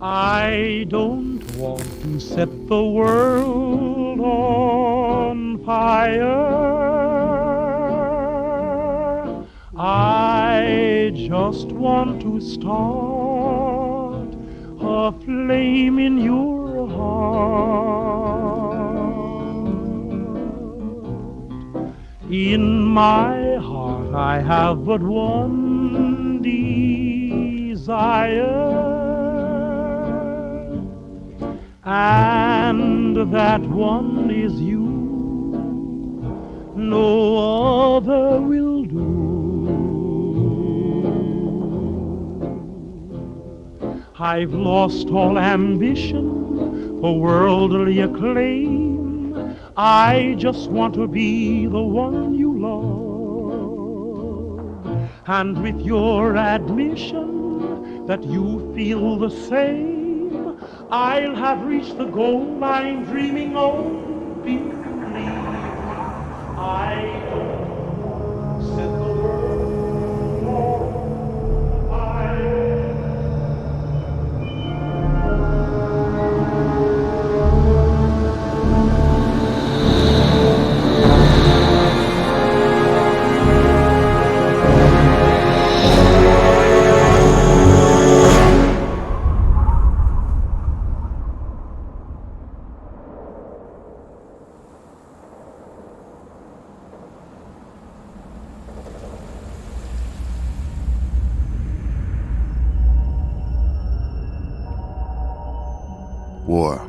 I don't want to set the world on fire. I just want to start a flame in your heart. In my heart I have but one desire, and that one is you. No other will do. I've lost all ambition for worldly acclaim. I just want to be the one you love. And with your admission that you feel the same, I'll have reached the goal I'm dreaming of. Believe me, I don't set the world on fire. War.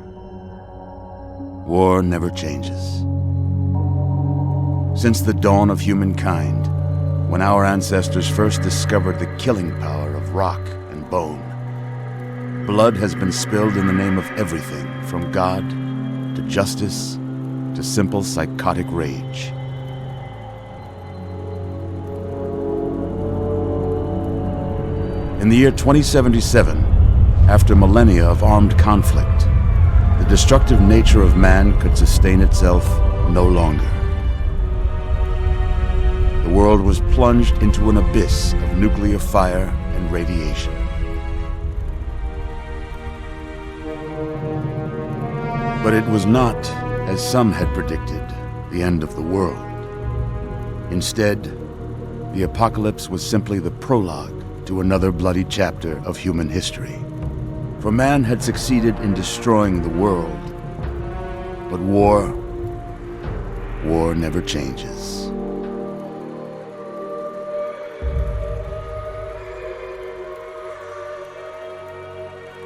War never changes. Since the dawn of humankind, when our ancestors first discovered the killing power of rock and bone, blood has been spilled in the name of everything from God to justice to simple psychotic rage. In the year 2077, after millennia of armed conflict, the destructive nature of man could sustain itself no longer. The world was plunged into an abyss of nuclear fire and radiation. But it was not, as some had predicted, the end of the world. Instead, the apocalypse was simply the prologue to another bloody chapter of human history. For man had succeeded in destroying the world, but war never changes.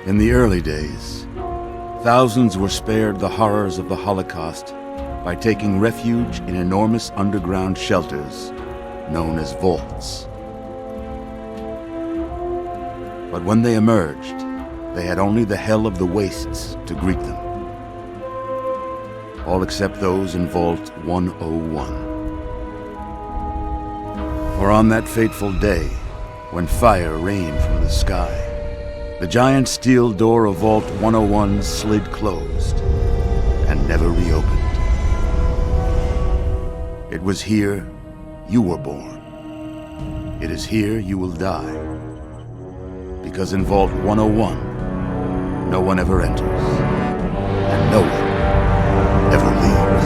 In the early days, thousands were spared the horrors of the Holocaust by taking refuge in enormous underground shelters known as vaults. But when they emerged, they had only the hell of the wastes to greet them. All except those in Vault 101. For on that fateful day, when fire rained from the sky, the giant steel door of Vault 101 slid closed and never reopened. It was here you were born. It is here you will die. Because in Vault 101, no one ever enters, and no one ever leaves.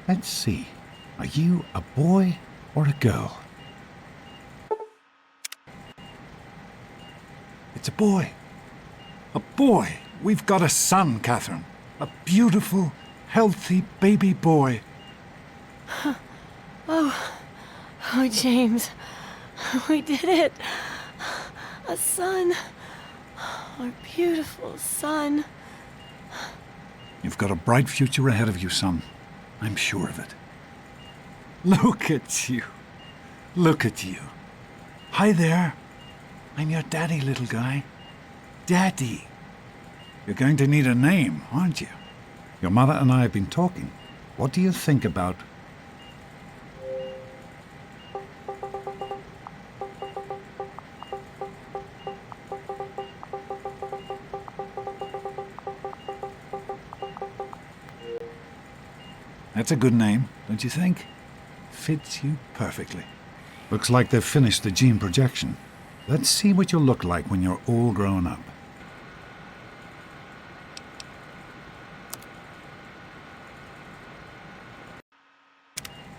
Let's see. Are you a boy or a girl? It's a boy. A boy. We've got a son, Catherine. A beautiful, healthy baby boy. Oh, James. We did it. A son. Our beautiful son. You've got a bright future ahead of you, son. I'm sure of it. Look at you. Look at you. Hi there. I'm your daddy, little guy. Daddy. You're going to need a name, aren't you? Your mother and I have been talking. What do you think about... That's a good name, don't you think? Fits you perfectly. Looks like they've finished the gene projection. Let's see what you'll look like when you're all grown up.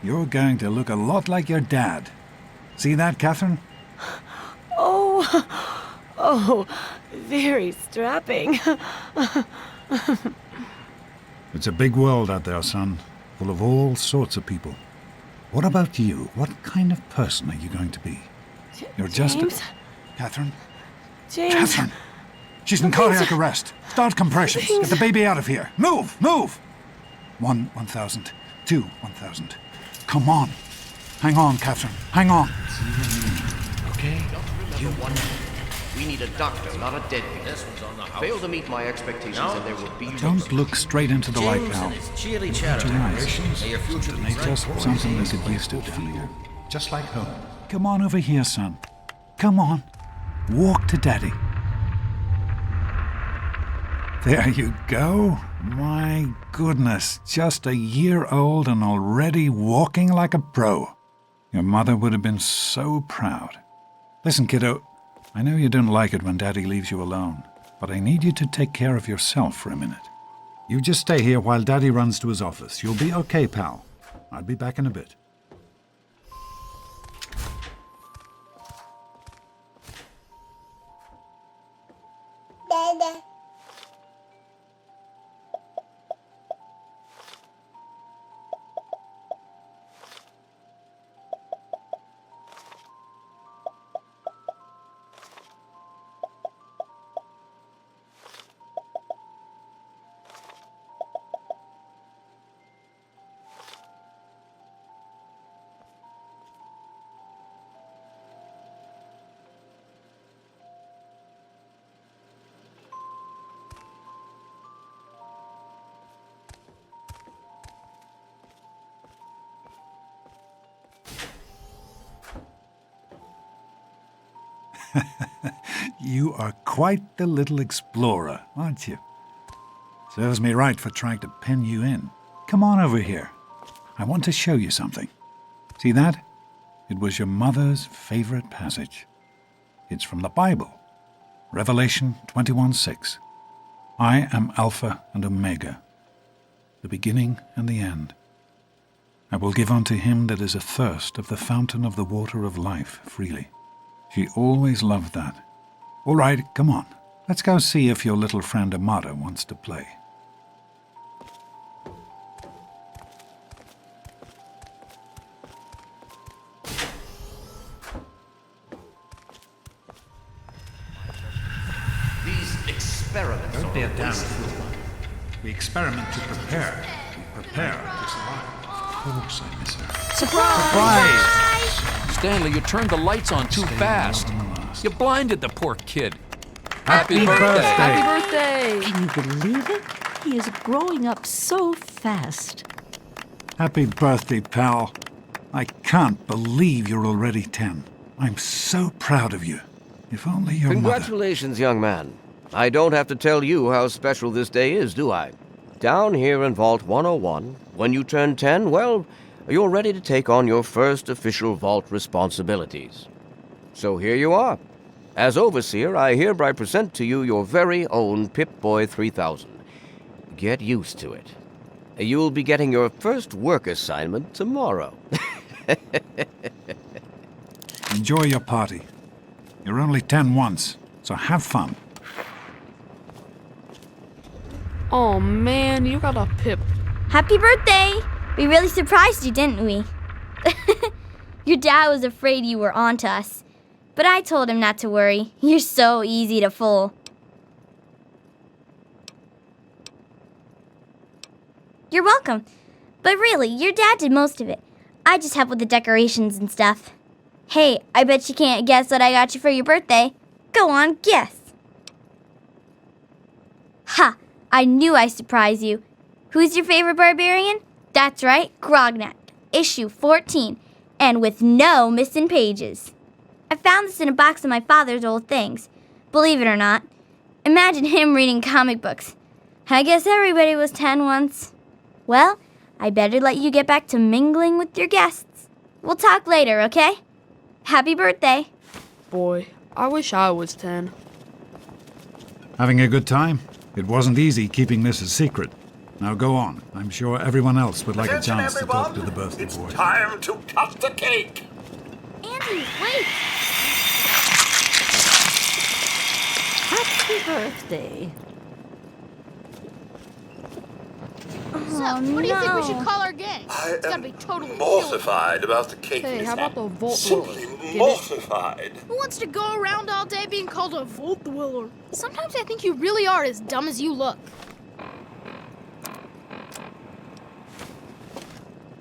You're going to look a lot like your dad. See that, Catherine? Oh, very strapping. It's a big world out there, son, full of all sorts of people. What about you? What kind of person are you going to be? You're just James? Catherine? James. Catherine! She's in cardiac arrest. Start compressions. Get the baby out of here. Move! Move! 1,000. 1,000. Come on. Hang on, Catherine. Hang on. Okay? You one. We need a doctor, not a deadbeat. This one's on the house. Fail to meet my expectations and there will be... Don't look straight into the light now. Chili Your chatter. eyes. May your future be It's bright. just something they could used to down here. Just like home. Come on over here, son. Come on. Walk to Daddy. There you go. My goodness, just a year old and already walking like a pro. Your mother would have been so proud. Listen, kiddo, I know you don't like it when Daddy leaves you alone, but I need you to take care of yourself for a minute. You just stay here while Daddy runs to his office. You'll be okay, pal. I'll be back in a bit. You are quite the little explorer, aren't you? Serves me right for trying to pen you in. Come on over here. I want to show you something. See that? It was your mother's favorite passage. It's from the Bible. Revelation 21:6. I am Alpha and Omega, the beginning and the end. I will give unto him that is athirst of the fountain of the water of life freely. She always loved that. All right, come on. Let's go see if your little friend Amada wants to play. These experiments Don't are be a a damn waste. fool. We experiment to prepare. We prepare to survive. Of course I miss her. Surprise! Stanley, you turned the lights on too fast. You blinded the poor kid. Happy birthday! Happy birthday! Can you believe it? He is growing up so fast. Happy birthday, pal. I can't believe you're already 10. I'm so proud of you. If only your mother... Congratulations, young man. I don't have to tell you how special this day is, do I? Down here in Vault 101, when you turn 10, well, you're ready to take on your first official Vault responsibilities. So here you are. As Overseer, I hereby present to you your very own Pip-Boy 3000. Get used to it. You'll be getting your first work assignment tomorrow. Enjoy your party. You're only 10 once, so have fun. Oh man, you got a Pip. Happy birthday! We really surprised you, didn't we? Your dad was afraid you were onto us, but I told him not to worry. You're so easy to fool. You're welcome. But really, your dad did most of it. I just helped with the decorations and stuff. Hey, I bet you can't guess what I got you for your birthday. Go on, guess. Ha! I knew I'd surprise you. Who's your favorite barbarian? That's right, Grognak, issue 14, and with no missing pages. I found this in a box of my father's old things. Believe it or not, imagine him reading comic books. I guess everybody was 10 once. Well, I better let you get back to mingling with your guests. We'll talk later, okay? Happy birthday. Boy, I wish I was 10. Having a good time? It wasn't easy keeping this a secret. Now go on. I'm sure everyone else would like a chance to talk to the birthday boy. It's time to cut the cake. Andy, wait! Happy birthday. So, what do you think we should call our gang? It's gotta be totally mortified about the cake. Hey, how about the Vault Simply Dweller? mortified. Who wants to go around all day being called a Vault Dweller? Sometimes I think you really are as dumb as you look.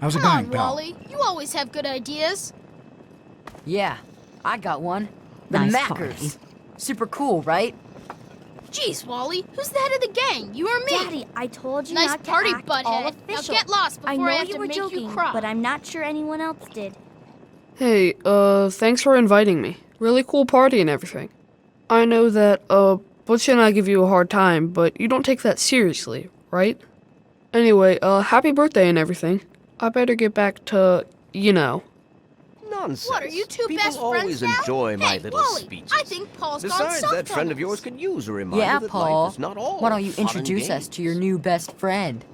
How's it Come going, on, pal? Wally. You always have good ideas. Yeah, I got one. The Nice Mackers. party. Super cool, right? Jeez, Wally, who's the head of the gang? You or me? Daddy, I told you Nice not to party, act all butthead. Now official. get lost I before know I have you to were make joking, you cry. but I'm not sure anyone else did. Hey, thanks for inviting me. Really cool party and everything. I know that, Butch and I give you a hard time, but you don't take that seriously, right? Anyway, happy birthday and everything. I better get back to, you know. Nonsense. What, are you two People best always friends now? enjoy my Hey, little Wally, speeches. I think Paul's gone Besides, soft that friend on of yours us. could use a reminder Yeah, that Paul. life is not all Why don't you fun and introduce us games. to your new best friend?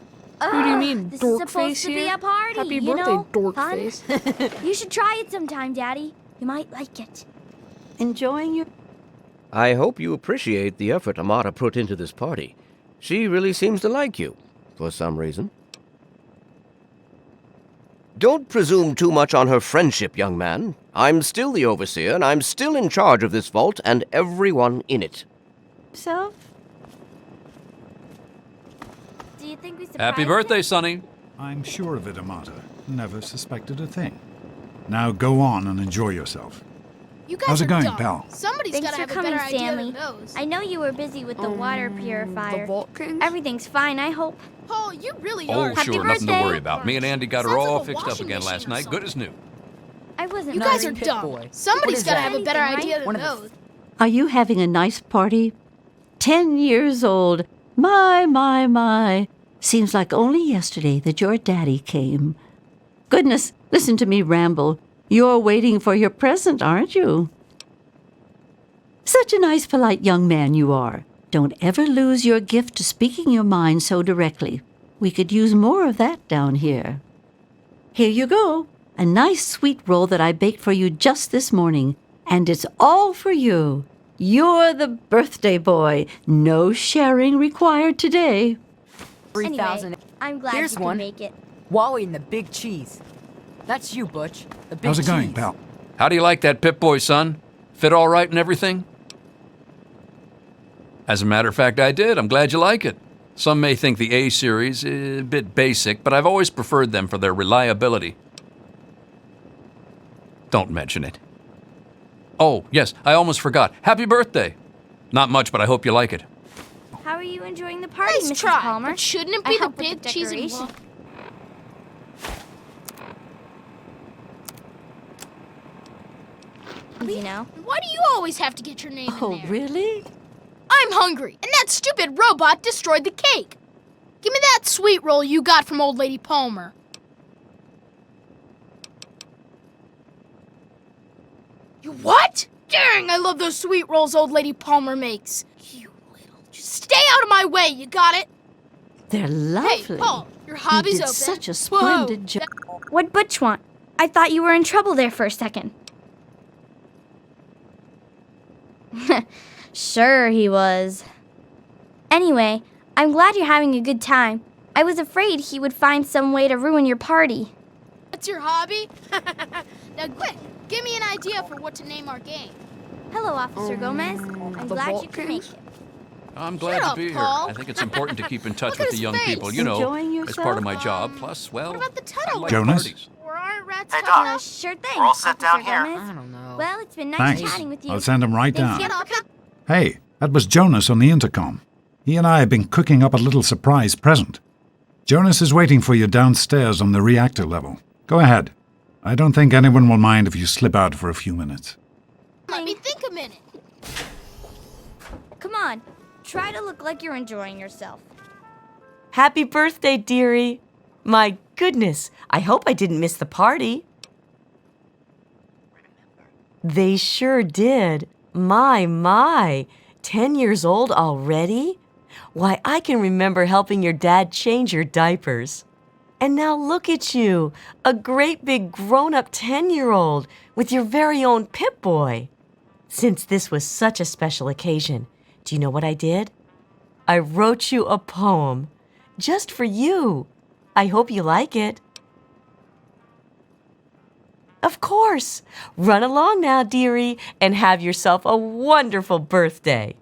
Who do you mean, This dork is supposed face to be here? a party, Happy you birthday, know? dork Fun. face. You should try it sometime, Daddy. You might like it. Enjoying your... I hope you appreciate the effort Amata put into this party. She really seems to like you, for some reason. Don't presume too much on her friendship, young man. I'm still the overseer, and I'm still in charge of this vault and everyone in it. self? Do you think we surprised Happy birthday, him? Sonny. I'm sure of it, Amata. Never suspected a thing. Now go on and enjoy yourself. You guys How's it are going, dumb. pal? Somebody's Thanks gotta for have a coming, better idea Stanley. than those. I know you were busy with the water The purifier. Vault King? Everything's fine, I hope. Paul, you really Oh, are. Happy sure, nothing to birthday. worry about. Me and Andy got her Sounds like all a fixed up washing again machine last or night, good as new. I wasn't You guys are Pit dumb. Boy. Somebody's What is gotta that? have a better Anything, idea right? than One of those. Are you having a nice party? 10 years old. My. Seems like only yesterday that your daddy came. Goodness, listen to me ramble. You're waiting for your present, aren't you? Such a nice, polite young man you are. Don't ever lose your gift to speaking your mind so directly. We could use more of that down here. Here you go. A nice sweet roll that I baked for you just this morning. And it's all for you. You're the birthday boy. No sharing required today. 3,000. Anyway, I'm glad Here's you could one. make it. Wally and the big cheese. That's you, Butch. The big How's it going, cheese. pal? How do you like that Pip-Boy, son? Fit all right and everything? As a matter of fact, I did. I'm glad you like it. Some may think the A series is a bit basic, but I've always preferred them for their reliability. Don't mention it. Oh, yes, I almost forgot. Happy birthday! Not much, but I hope you like it. How are you enjoying the party, Nice Mrs. try, Palmer? but shouldn't it I be the helped with big the cheese and decoration. You know? Why do you always have to get your name Oh, in there? really? I'm hungry, and that stupid robot destroyed the cake. Give me that sweet roll you got from old lady Palmer. You what? Dang, I love those sweet rolls old lady Palmer makes. You little... Just stay out of my way, you got it? They're lovely. Hey, Paul, your You hobby's did open. such a Whoa. splendid job. What'd Butch want? I thought you were in trouble there for a second. Sure he was. Anyway, I'm glad you're having a good time. I was afraid he would find some way to ruin your party. What's your hobby? Now quick, give me an idea for what to name our game. Hello, Officer Gomez. I'm the glad you Vault could make Kings? it. I'm glad up, to be Paul. here. I think it's important to keep in touch Look at with the his young face. people, you know, Enjoying as part of yourself? my job. Plus, well, What about the I tunnel? like Jonas? parties. Or aren't rats Hey, tough Doc. enough? Sure thing, We're all set Officer down here. Gomez. I don't know. Well, it's been nice Thanks. chatting with you. I'll send him right Thanks, down. get up. Hey, that was Jonas on the intercom. He and I have been cooking up a little surprise present. Jonas is waiting for you downstairs on the reactor level. Go ahead. I don't think anyone will mind if you slip out for a few minutes. Let me think a minute. Come on, try to look like you're enjoying yourself. Happy birthday, dearie. My goodness, I hope I didn't miss the party. They sure did. My. 10 years old already? Why, I can remember helping your dad change your diapers. And now look at you, a great big grown-up 10-year-old with your very own Pip-Boy. Since this was such a special occasion, do you know what I did? I wrote you a poem, just for you. I hope you like it. Of course. Run along now, dearie, and have yourself a wonderful birthday.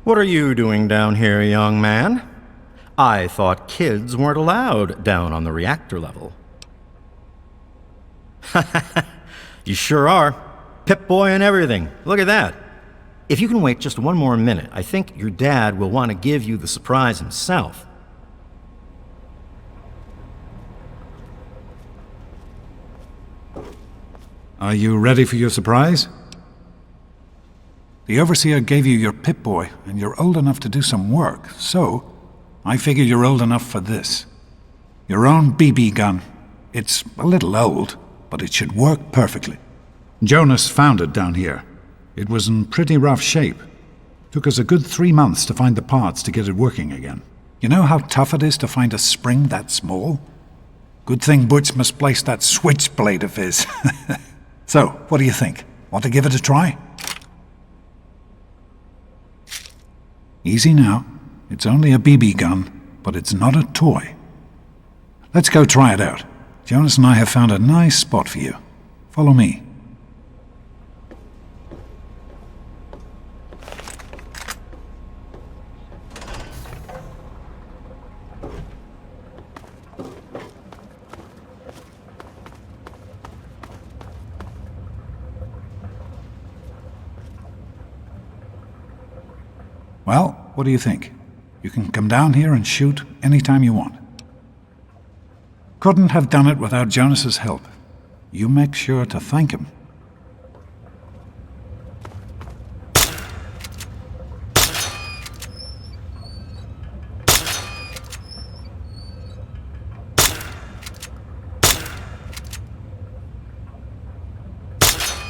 What are you doing down here, young man? I thought kids weren't allowed down on the reactor level. You sure are. Pip-Boy and everything. Look at that. If you can wait just one more minute, I think your dad will want to give you the surprise himself. Are you ready for your surprise? The Overseer gave you your Pip-Boy, and you're old enough to do some work, so I figure you're old enough for this. Your own BB gun. It's a little old, but it should work perfectly. Jonas found it down here. It was in pretty rough shape. Took us a good 3 months to find the parts to get it working again. You know how tough it is to find a spring that small? Good thing Butch misplaced that switchblade of his. So, what do you think? Want to give it a try? Easy now. It's only a BB gun, but it's not a toy. Let's go try it out. Jonas and I have found a nice spot for you. Follow me. Well, what do you think? You can come down here and shoot anytime you want. Couldn't have done it without Jonas's help. You make sure to thank him.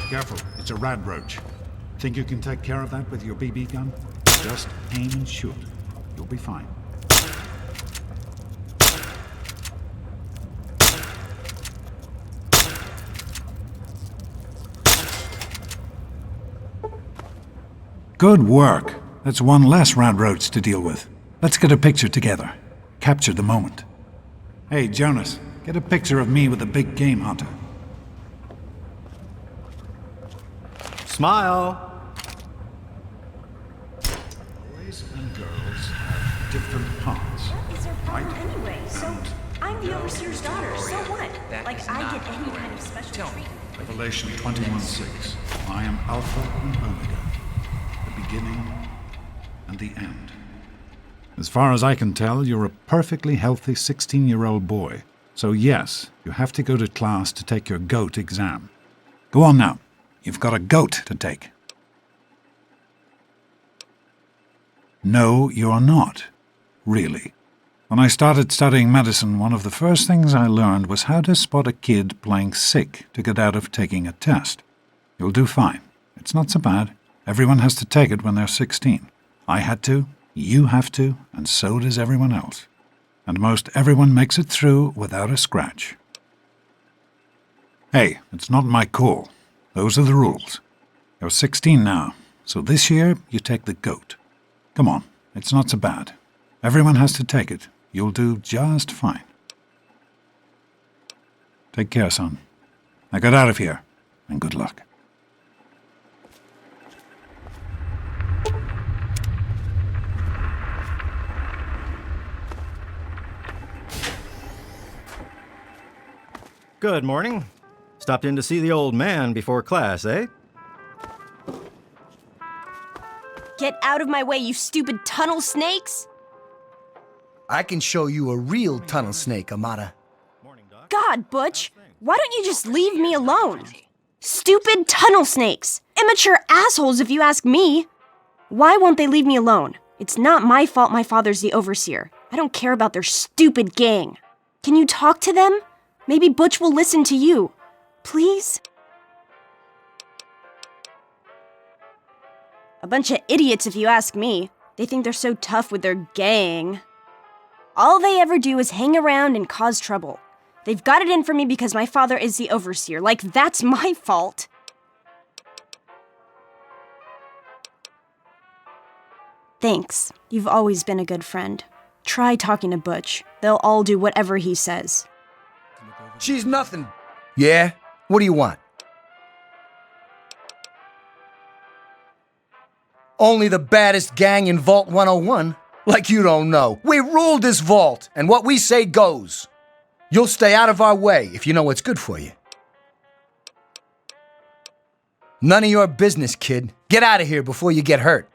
Careful, it's a rad roach. Think you can take care of that with your BB gun? Just aim and shoot. You'll be fine. Good work. That's one less rad roach to deal with. Let's get a picture together. Capture the moment. Hey, Jonas, get a picture of me with the big game hunter. Smile. Boys and girls have different parts. What is their problem anyway? So, I'm the Overseer's daughter, so what? Like, I get any kind of special treatment. Revelation 21:6. I am Alpha and Omega, the beginning and the end. As far as I can tell, you're a perfectly healthy 16-year-old boy. So yes, you have to go to class to take your GOAT exam. Go on now. You've got a GOAT to take. No, you're not. Really. When I started studying medicine, one of the first things I learned was how to spot a kid playing sick to get out of taking a test. You'll do fine. It's not so bad. Everyone has to take it when they're 16. I had to, you have to, and so does everyone else. And most everyone makes it through without a scratch. Hey, it's not my call. Those are the rules. You're 16 now, so this year you take the goat. Come on, it's not so bad. Everyone has to take it. You'll do just fine. Take care, son. Now get out of here, and good luck. Good morning. Stopped in to see the old man before class, eh? Get out of my way, you stupid tunnel snakes! I can show you a real tunnel snake, Amata. God, Butch, why don't you just leave me alone? Stupid tunnel snakes! Immature assholes, if you ask me! Why won't they leave me alone? It's not my fault my father's the overseer. I don't care about their stupid gang. Can you talk to them? Maybe Butch will listen to you. Please? A bunch of idiots, if you ask me. They think they're so tough with their gang. All they ever do is hang around and cause trouble. They've got it in for me because my father is the overseer. Like, that's my fault. Thanks. You've always been a good friend. Try talking to Butch. They'll all do whatever he says. She's nothing. Yeah? What do you want? Only the baddest gang in Vault 101? Like you don't know. We ruled this vault, and what we say goes. You'll stay out of our way if you know what's good for you. None of your business, kid. Get out of here before you get hurt.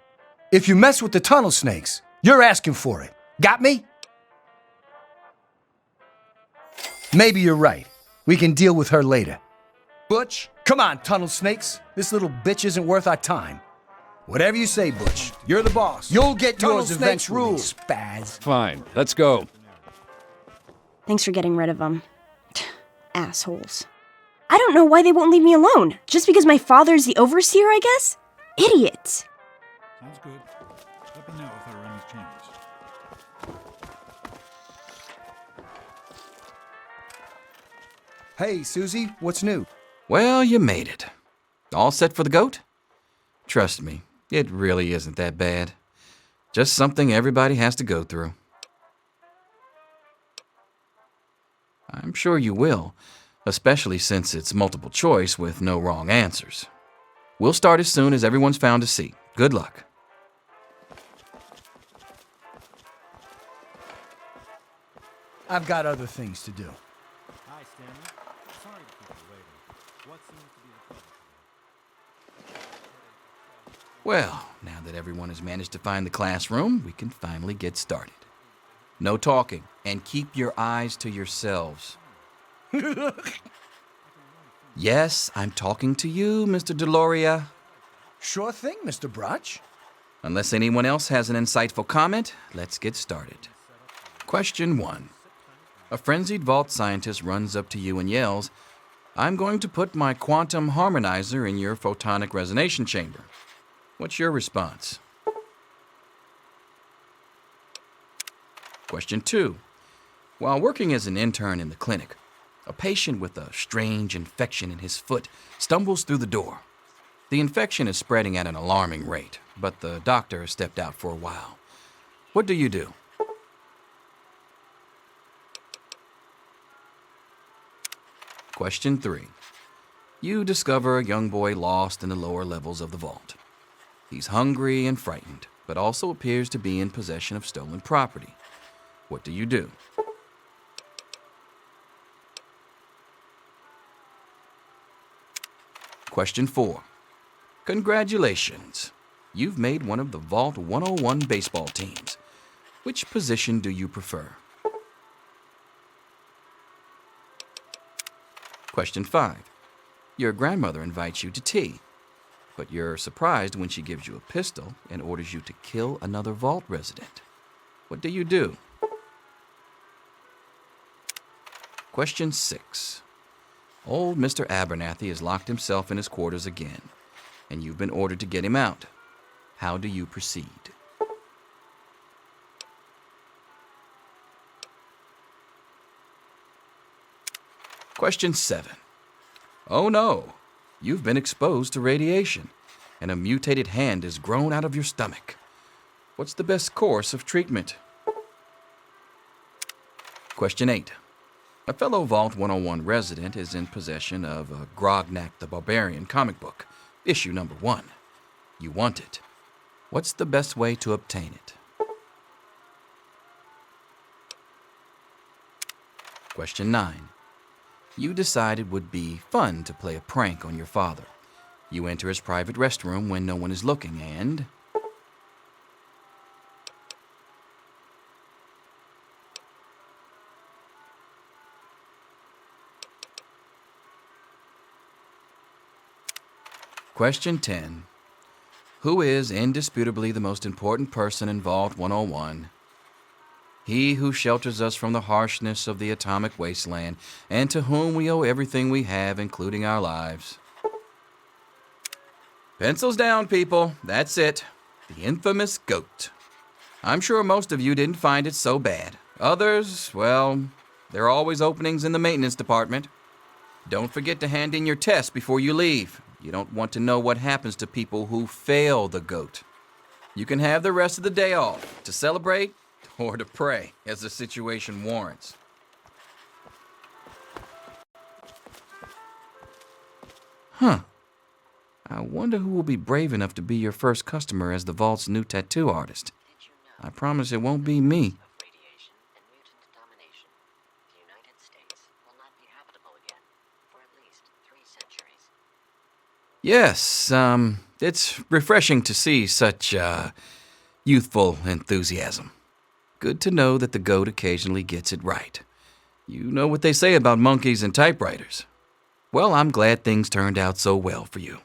If you mess with the tunnel snakes, you're asking for it. Got me? Maybe you're right. We can deal with her later. Butch, come on, tunnel snakes. This little bitch isn't worth our time. Whatever you say, Butch. You're the boss. You'll get yours eventually, spaz. Fine, let's go. Thanks for getting rid of them. Assholes. I don't know why they won't leave me alone. Just because my father's the overseer, I guess? Idiots. Sounds good. Let me know if there are any changes. Hey, Susie, what's new? Well, you made it. All set for the goat? Trust me, it really isn't that bad. Just something everybody has to go through. I'm sure you will, especially since it's multiple choice with no wrong answers. We'll start as soon as everyone's found a seat. Good luck. I've got other things to do. Hi, Stanley. Sorry to keep you waiting. What seems to be the problem? Well, now that everyone has managed to find the classroom, we can finally get started. No talking, and keep your eyes to yourselves. Yes, I'm talking to you, Mr. Deloria. Sure thing, Mr. Brotch. Unless anyone else has an insightful comment, let's get started. Question 1. A frenzied vault scientist runs up to you and yells, "I'm going to put my quantum harmonizer in your photonic resonation chamber." What's your response? Question 2. While working as an intern in the clinic, a patient with a strange infection in his foot stumbles through the door. The infection is spreading at an alarming rate, but the doctor has stepped out for a while. What do you do? Question 3. You discover a young boy lost in the lower levels of the vault. He's hungry and frightened, but also appears to be in possession of stolen property. What do you do? Question 4. Congratulations. You've made one of the Vault 101 baseball teams. Which position do you prefer? Question 5. Your grandmother invites you to tea, but you're surprised when she gives you a pistol and orders you to kill another vault resident. What do you do? Question 6. Old Mr. Abernathy has locked himself in his quarters again, and you've been ordered to get him out. How do you proceed? Question 7. Oh no, you've been exposed to radiation, and a mutated hand has grown out of your stomach. What's the best course of treatment? Question 8. A fellow Vault 101 resident is in possession of a Grognak the Barbarian comic book, issue number 1. You want it. What's the best way to obtain it? Question 9. You decide it would be fun to play a prank on your father. You enter his private restroom when no one is looking and... Question 10. Who is indisputably the most important person in Vault 101? He who shelters us from the harshness of the atomic wasteland, and to whom we owe everything we have, including our lives. Pencils down, people. That's it. The infamous goat. I'm sure most of you didn't find it so bad. Others, well, there are always openings in the maintenance department. Don't forget to hand in your test before you leave. You don't want to know what happens to people who fail the goat. You can have the rest of the day off to celebrate or to pray as the situation warrants. Huh. I wonder who will be brave enough to be your first customer as the Vault's new tattoo artist. I promise it won't be me. Yes, it's refreshing to see such, youthful enthusiasm. Good to know that the goat occasionally gets it right. You know what they say about monkeys and typewriters. Well, I'm glad things turned out so well for you.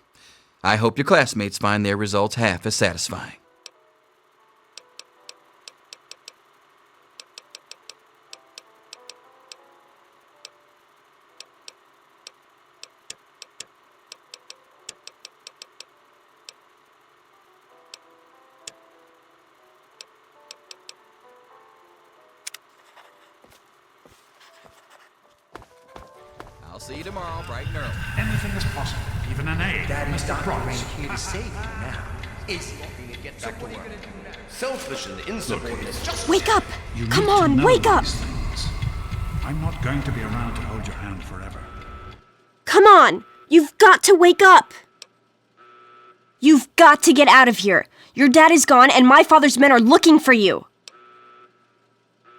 I hope your classmates find their results half as satisfying. I'll see you tomorrow, bright and early. Anything is possible, even an egg. Daddy's Mr. not Cross. here to save you now. Is he? Get back to work. Selfish and insubordinate. Just Wake up! You Come need to on, know wake up! these things. I'm not going to be around to hold your hand forever. Come on! You've got to wake up! You've got to get out of here. Your dad is gone and my father's men are looking for you.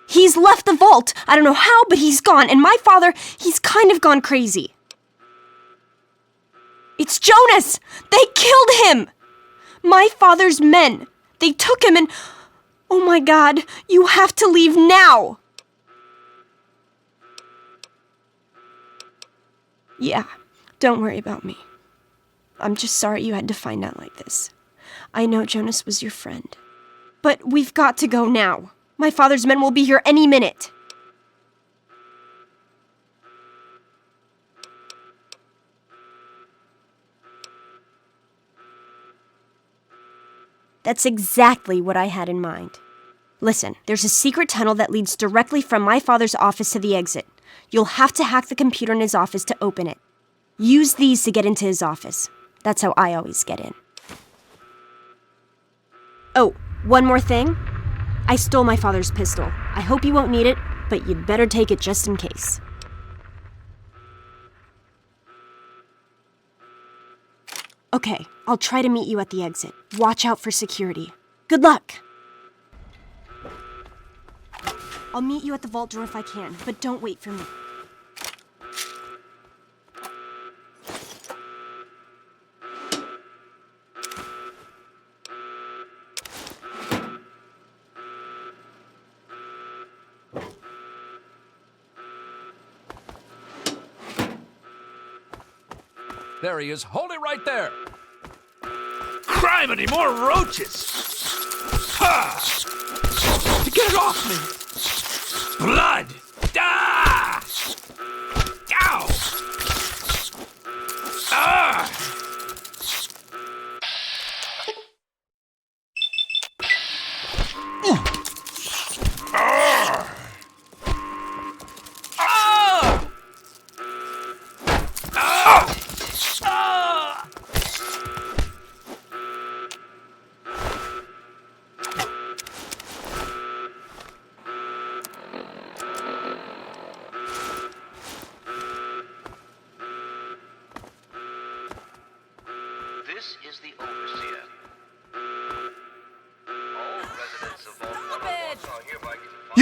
He's left the vault. I don't know how, but he's gone. And my father, he's kind of gone crazy. It's Jonas! They killed him! My father's men. They took him and... Oh my God, you have to leave now! Yeah, don't worry about me. I'm just sorry you had to find out like this. I know Jonas was your friend. But we've got to go now. My father's men will be here any minute. That's exactly what I had in mind. Listen, there's a secret tunnel that leads directly from my father's office to the exit. You'll have to hack the computer in his office to open it. Use these to get into his office. That's how I always get in. Oh, one more thing. I stole my father's pistol. I hope you won't need it, but you'd better take it just in case. Okay, I'll try to meet you at the exit. Watch out for security. Good luck! I'll meet you at the vault door if I can, but don't wait for me. There he is. Hold it right there. Criminy, more roaches. Ha! Get it off me. Blood. Ah!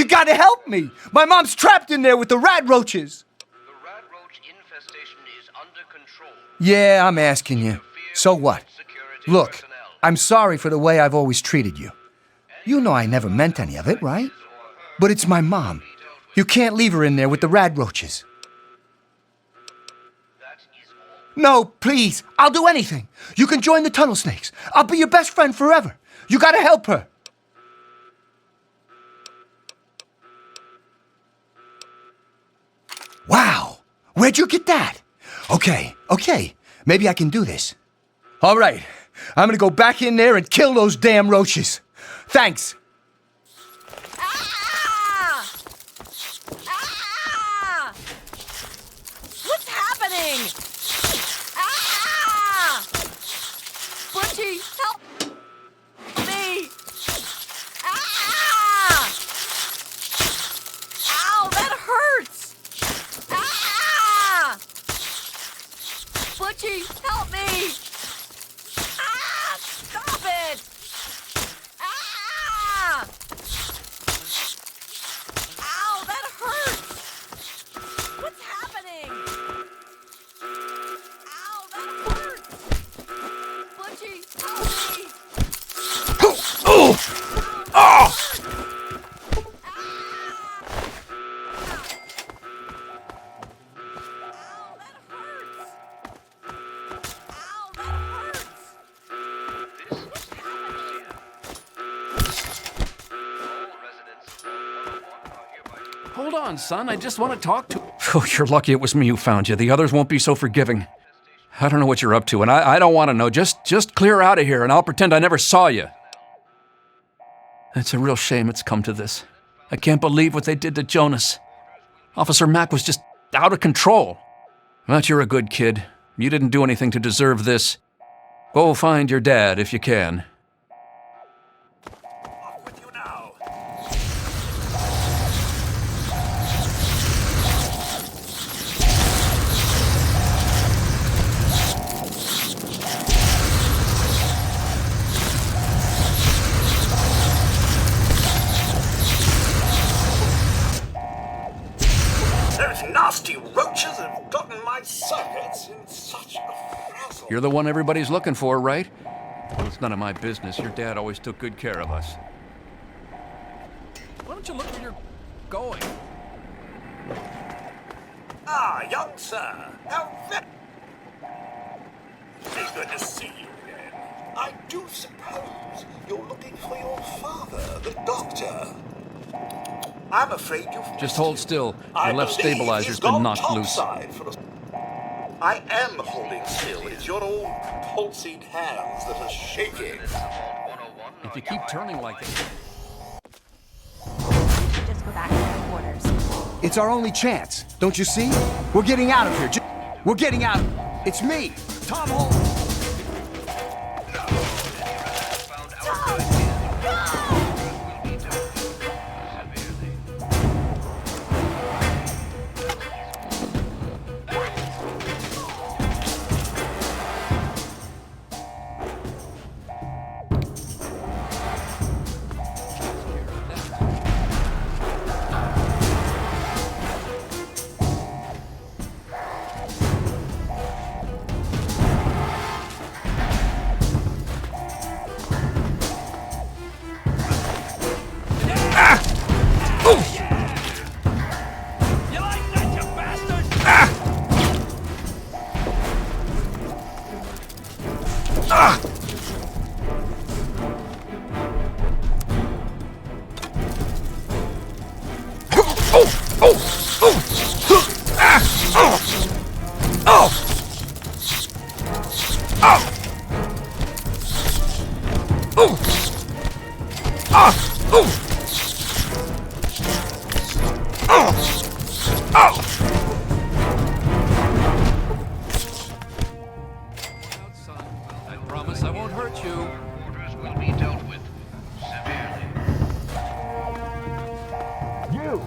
gotta help me! My mom's trapped in there with the rat roaches! The rat roach infestation is under control. Yeah, I'm asking you. So what? Look, I'm sorry for the way I've always treated you. You know I never meant any of it, right? But it's my mom. You can't leave her in there with the rat roaches. No, please. I'll do anything. You can join the tunnel snakes. I'll be your best friend forever. You gotta help her. Wow. Where'd you get that? Okay. Maybe I can do this. All right. I'm gonna go back in there and kill those damn roaches. Thanks. What's happening? Ah! Butchie, help me! Ah! Ow, that hurts! Ah! Butchie, help me! Ah! Stop it! Ah! Ow, that hurts! What's happening? Ow, that hurts! Butchie, help me! Hold on, son. I just want to talk to... Oh, you're lucky it was me who found you. The others won't be so forgiving. I don't know what you're up to, and I don't want to know. Just clear out of here, and I'll pretend I never saw you. It's a real shame it's come to this. I can't believe what they did to Jonas. Officer Mack was just out of control. But you're a good kid. You didn't do anything to deserve this. Go find your dad if you can. Nasty roaches have gotten my circuits in such a frazzle. You're the one everybody's looking for, right? Well, it's none of my business. Your dad always took good care of us. Why don't you look where you're going? Ah, young sir. How very good to see you again. I do suppose you're looking for your father, the doctor. I'm afraid you've... Just hold still. Your left stabilizer's been knocked loose. I am holding still. It's your old pulsing hands that are shaking. If you keep turning like this... Just go back to your quarters. It's our only chance. Don't you see? We're getting out of here. We're getting out. It's me, Tom Holt. I promise I won't hurt you. Orders will be dealt with severely. You!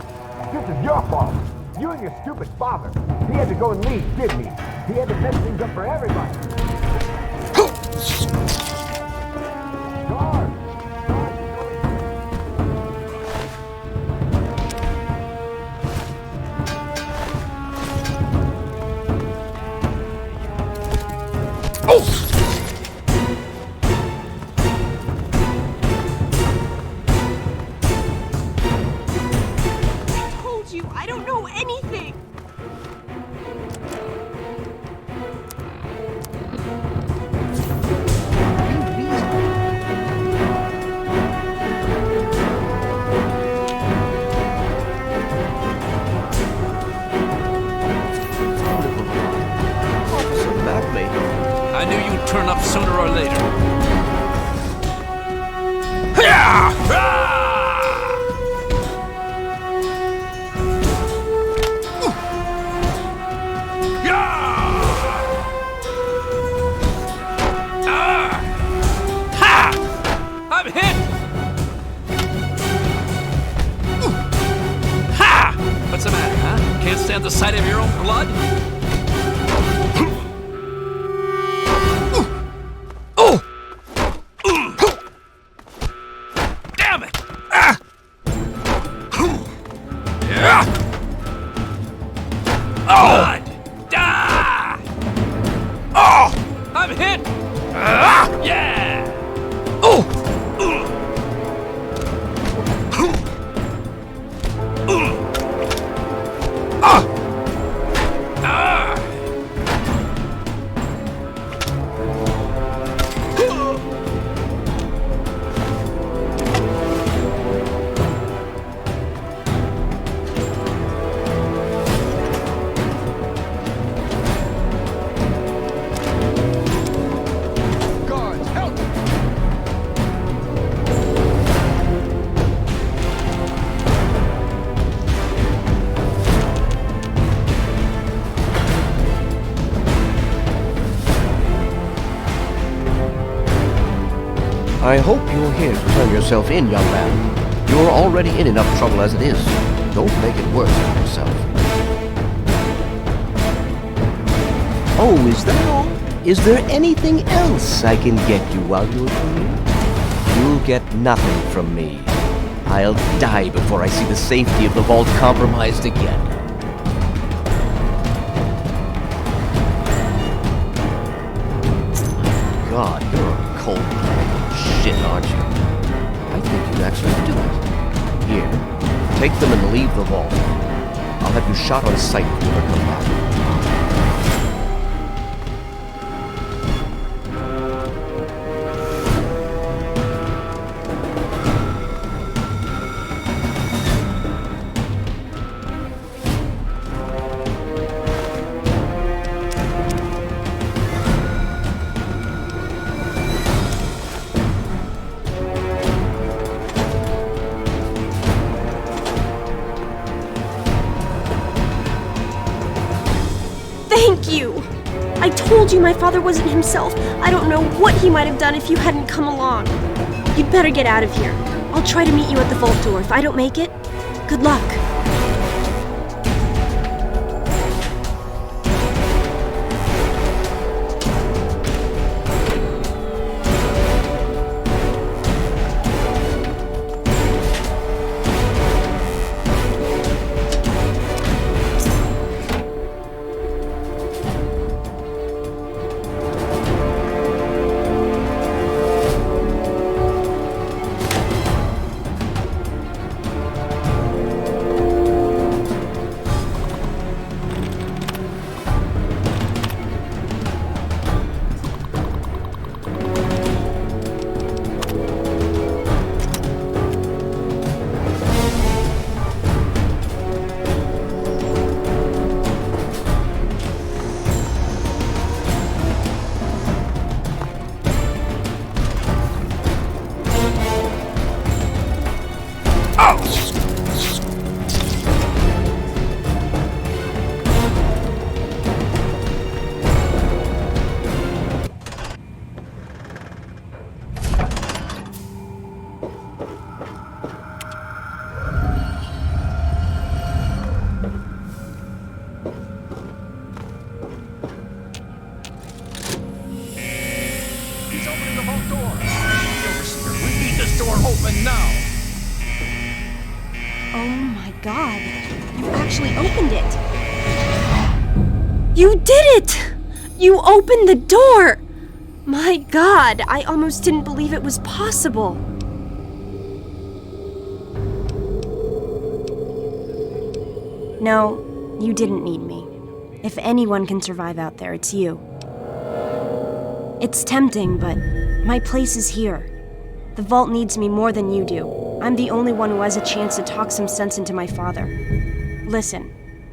This is your fault. You and your stupid father. He had to go and leave, didn't he? He had to mess things up for everybody. Guard! you. I don't know anything. I knew you'd turn up sooner or later. I'm hit! Ha! What's the matter, huh? Can't stand the sight of your own blood? Damn it! Blood! Oh! I'm hit! Yeah! Guards, help! I hope you're here to turn yourself in, young man. You're already in enough trouble as it is. Don't make it worse for yourself. Oh, is that all? Is there anything else I can get you while you're here? You'll get nothing from me. I'll die before I see the safety of the vault compromised again. God, you're a cold shit, aren't you? I think you'd actually do it. Here, take them and leave the vault. I'll have you shot on sight if you ever come back. Thank you! I told you my father wasn't himself. I don't know what he might have done if you hadn't come along. You'd better get out of here. I'll try to meet you at the vault door. If I don't make it, good luck. open now! Oh my god. You actually opened it. You did it! You opened the door! My god, I almost didn't believe it was possible. No, you didn't need me. If anyone can survive out there, it's you. It's tempting, but my place is here. The vault needs me more than you do. I'm the only one who has a chance to talk some sense into my father. Listen,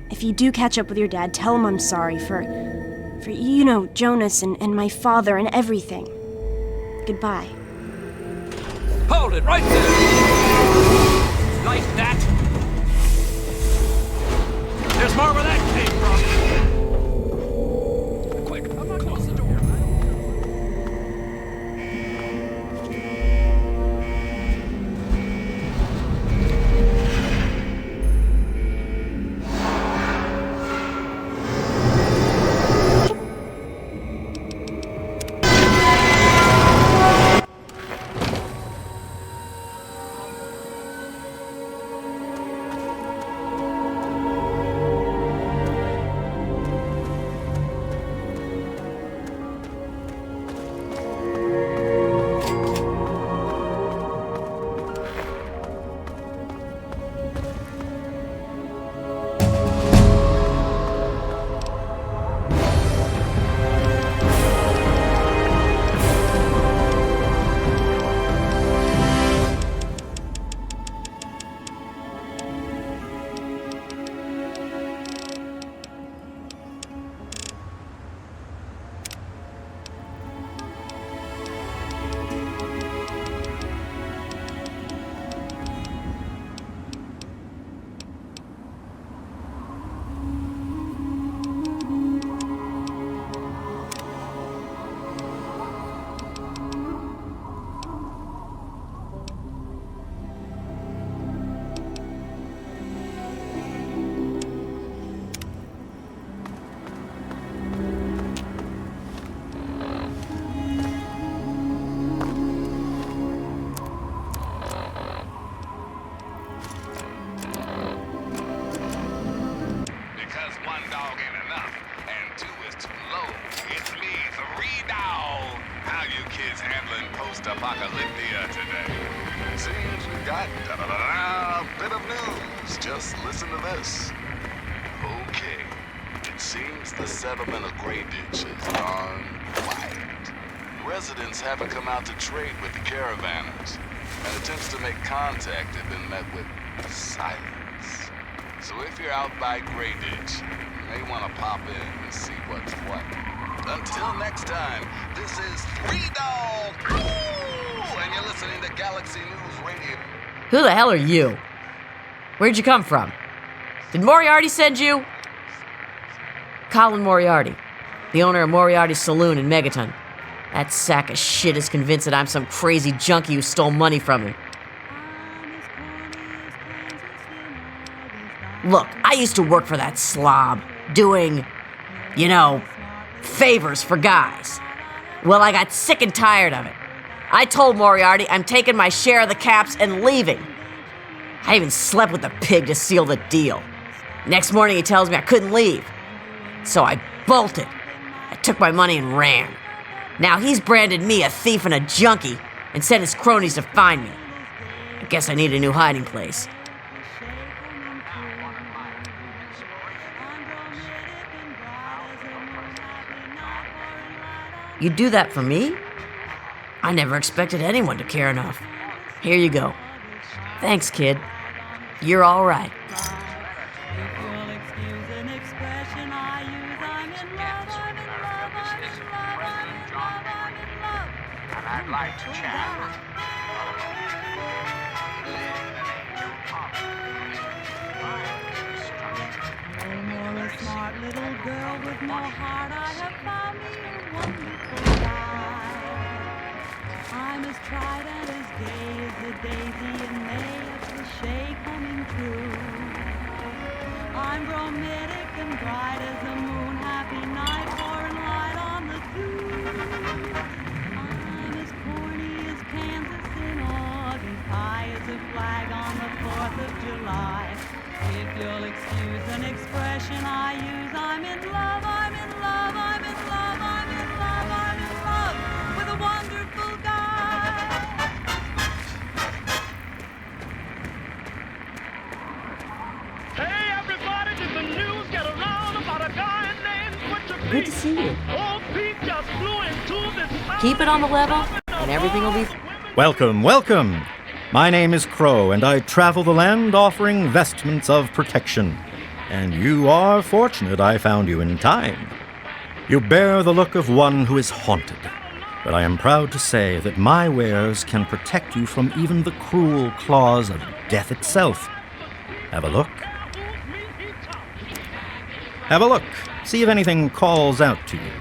if you do catch up with your dad, tell him I'm sorry for you know, Jonas and my father and everything. Goodbye. Hold it right there! Like that? There's more where that came from! Quick, I'm not close the door. Post-apocalyptia today. Seems we got a bit of news. Just listen to this. Okay. It seems the settlement of Grey Ditch has gone quiet. Residents haven't come out to trade with the caravanners, and attempts to make contact have been met with silence. So if you're out by Grey Ditch, you may want to pop in and see what's what. Until next time, this is Three Dog, and you're listening to Galaxy News Radio. Who the hell are you? Where'd you come from? Did Moriarty send you? Colin Moriarty, the owner of Moriarty's Saloon in Megaton. That sack of shit is convinced that I'm some crazy junkie who stole money from him. Look, I used to work for that slob, doing, favors for guys. Well, I got sick and tired of it. I told Moriarty I'm taking my share of the caps and leaving. I even slept with the pig to seal the deal. Next morning he tells me I couldn't leave. So I bolted. I took my money and ran. Now he's branded me a thief and a junkie and sent his cronies to find me. I guess I need a new hiding place. You do that for me? I never expected anyone to care enough. Here you go. Thanks, kid. You're all right. I'd like to chat. Smart little girl with no heart, I have found me a wonderful guy. I'm as tried and as gay as the daisy in May, as the shade coming through. I'm romantic and bright as the moon, happy night, pouring light on the dew. I'm as corny as Kansas in August, high as a flag on the 4th of July. If you'll excuse an expression I use, I'm in love, I'm in love, I'm in love, I'm in love, I'm in love with a wonderful guy. Hey everybody, Good to see you. Keep it on the level, and everything will be... Welcome, welcome. My name is Crow, and I travel the land offering vestments of protection. And you are fortunate I found you in time. You bear the look of one who is haunted. But I am proud to say that my wares can protect you from even the cruel claws of death itself. Have a look. Have a look. See if anything calls out to you.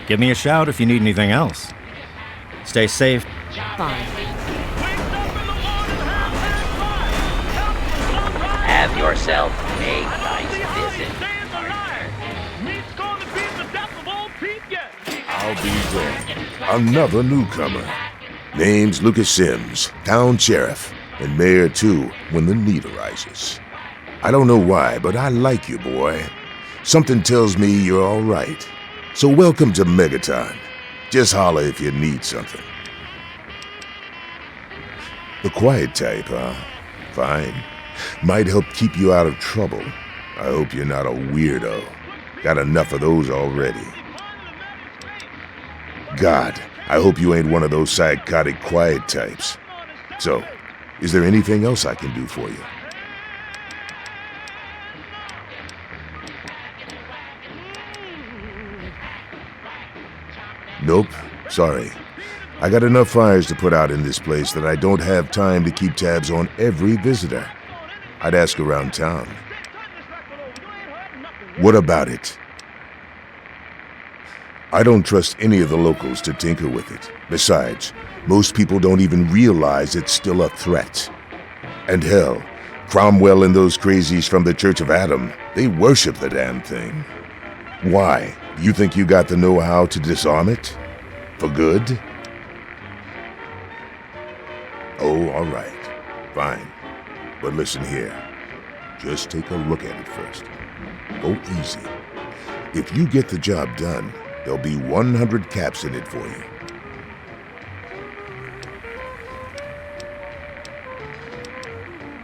Give me a shout if you need anything else. Stay safe. Fine. Have yourself a nice visit. I'll be damned. Another newcomer. Name's Lucas Sims, town sheriff, and mayor too, when the need arises. I don't know why, but I like you, boy. Something tells me you're all right. So welcome to Megaton. Just holler if you need something. The quiet type, huh? Fine. Might help keep you out of trouble. I hope you're not a weirdo. Got enough of those already. God, I hope you ain't one of those psychotic quiet types. So, is there anything else I can do for you? Nope, sorry. I got enough fires to put out in this place that I don't have time to keep tabs on every visitor. I'd ask around town. What about it? I don't trust any of the locals to tinker with it. Besides, most people don't even realize it's still a threat. And hell, Cromwell and those crazies from the Church of Adam, they worship the damn thing. Why? You think you got the know-how to disarm it? For good? Oh, all right. Fine. But listen here. Just take a look at it first. Go easy. If you get the job done, there'll be 100 caps in it for you.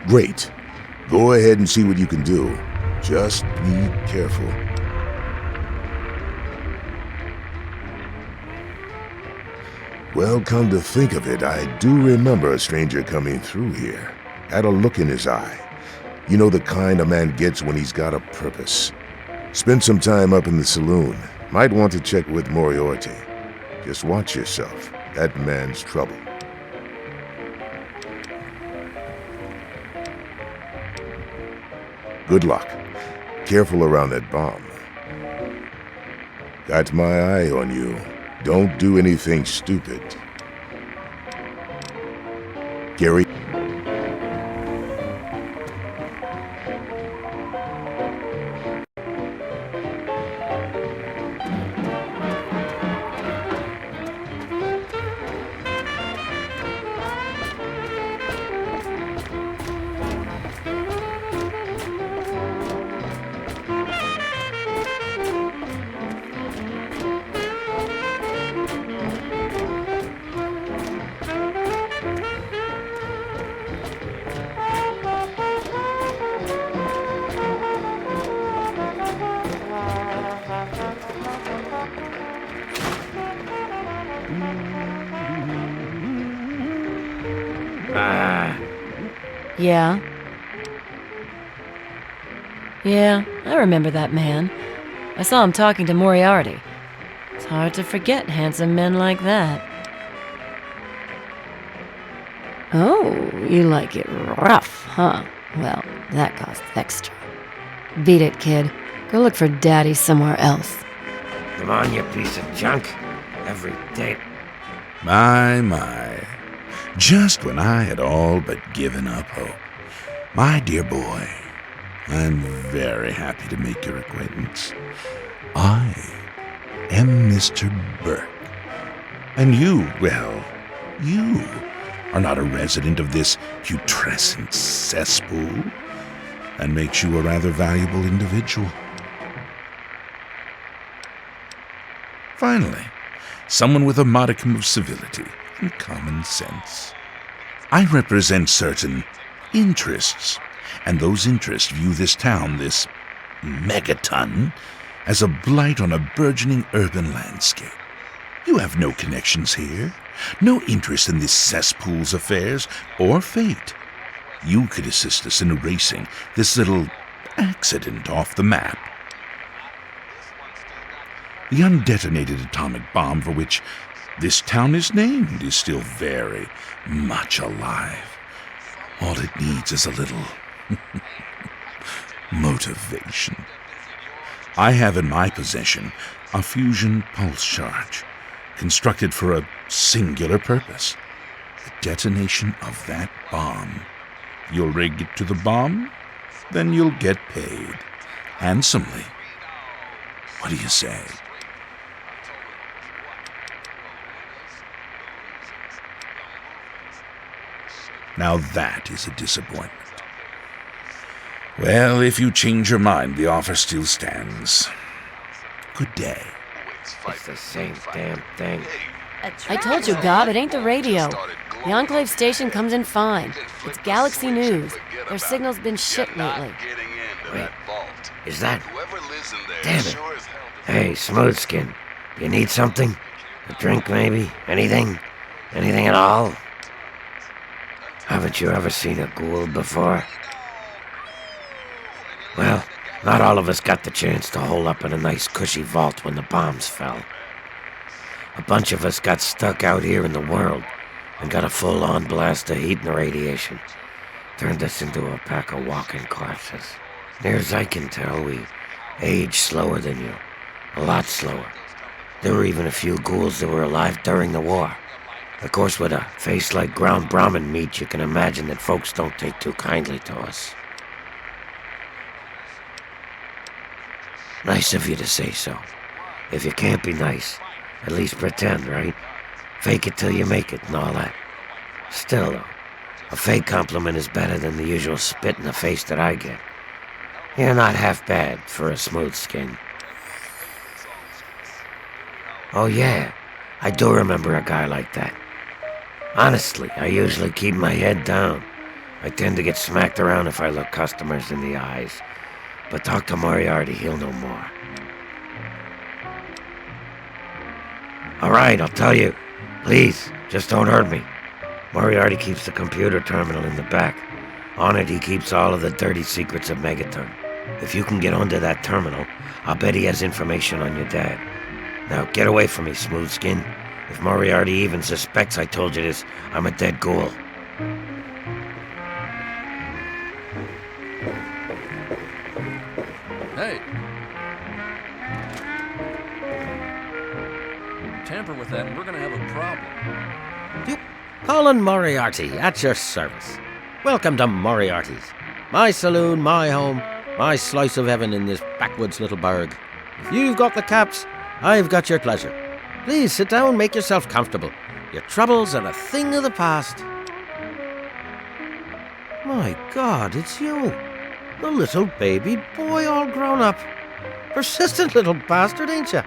Great. Go ahead and see what you can do. Just be careful. Well, come to think of it, I do remember a stranger coming through here. Had a look in his eye. You know the kind a man gets when he's got a purpose. Spent some time up in the saloon. Might want to check with Moriarty. Just watch yourself. That man's trouble. Good luck. Careful around that bomb. Got my eye on you. Don't do anything stupid. Gary. Yeah. Yeah, I remember that man. I saw him talking to Moriarty. It's hard to forget handsome men like that. Oh, you like it rough, huh? Well, that costs extra. Beat it, kid. Go look for Daddy somewhere else. Come on, you piece of junk. Every day. My. Just when I had all but given up hope. My dear boy, I'm very happy to make your acquaintance. I am Mr. Burke. And you, well, you are not a resident of this putrescent cesspool. That makes you a rather valuable individual. Finally, someone with a modicum of civility and common sense. I represent certain interests, and those interests view this town, this megaton, as a blight on a burgeoning urban landscape. You have no connections here, no interest in this cesspool's affairs or fate. You could assist us in erasing this little accident off the map. The undetonated atomic bomb for which this town is named is still very much alive. All it needs is a little motivation. I have in my possession a fusion pulse charge, constructed for a singular purpose: the detonation of that bomb. You'll rig it to the bomb, then you'll get paid handsomely. What do you say? Now that is a disappointment. Well, if you change your mind, the offer still stands. Good day. It's the same damn thing. I told you, Gob, it ain't the radio. The Enclave station comes in fine. It's Galaxy News. Their signal's been shit lately. Wait, is that... Damn it. Hey, Smoothskin, you need something? A drink, maybe? Anything? Anything at all? Haven't you ever seen a ghoul before? Well, not all of us got the chance to hole up in a nice cushy vault when the bombs fell. A bunch of us got stuck out here in the world and got a full-on blast of heat and radiation. Turned us into a pack of walking corpses. Near as I can tell, we age slower than you. A lot slower. There were even a few ghouls that were alive during the war. Of course, with a face like ground Brahmin meat, you can imagine that folks don't take too kindly to us. Nice of you to say so. If you can't be nice, at least pretend, right? Fake it till you make it and all that. Still, though, a fake compliment is better than the usual spit in the face that I get. You're not half bad for a smooth skin. Oh yeah, I do remember a guy like that. Honestly, I usually keep my head down. I tend to get smacked around if I look customers in the eyes. But talk to Moriarty, he'll know more. Alright, I'll tell you. Please, just don't hurt me. Moriarty keeps the computer terminal in the back. On it, he keeps all of the dirty secrets of Megaton. If you can get onto that terminal, I'll bet he has information on your dad. Now, get away from me, Smoothskin. If Moriarty even suspects I told you this, I'm a dead ghoul. Hey. Tamper with that and we're gonna have a problem. Colin Moriarty, at your service. Welcome to Moriarty's. My saloon, my home, my slice of heaven in this backwoods little burg. If you've got the caps, I've got your pleasure. Please sit down, make yourself comfortable. Your troubles are a thing of the past. My God, it's you. The little baby boy all grown up. Persistent little bastard, ain't you?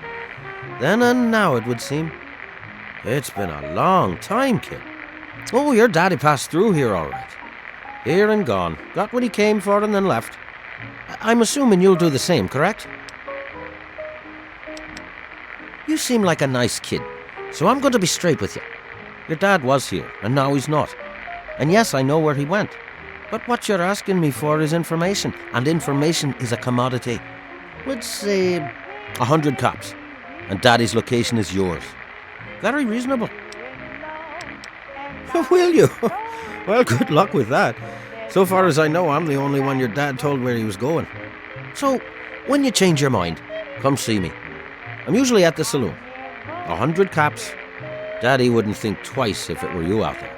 Then and now, it would seem. It's been a long time, kid. Oh, your daddy passed through here all right. Here and gone. Got what he came for and then left. I'm assuming you'll do the same, correct? You seem like a nice kid, so I'm going to be straight with you. Your dad was here, and now he's not. And yes, I know where he went. But what you're asking me for is information, and information is a commodity. We'd say 100 cops, and Daddy's location is yours. Very reasonable. Will you? Well, good luck with that. So far as I know, I'm the only one your dad told where he was going. So, when you change your mind, come see me. I'm usually at the saloon. 100 caps. Daddy wouldn't think twice if it were you out there.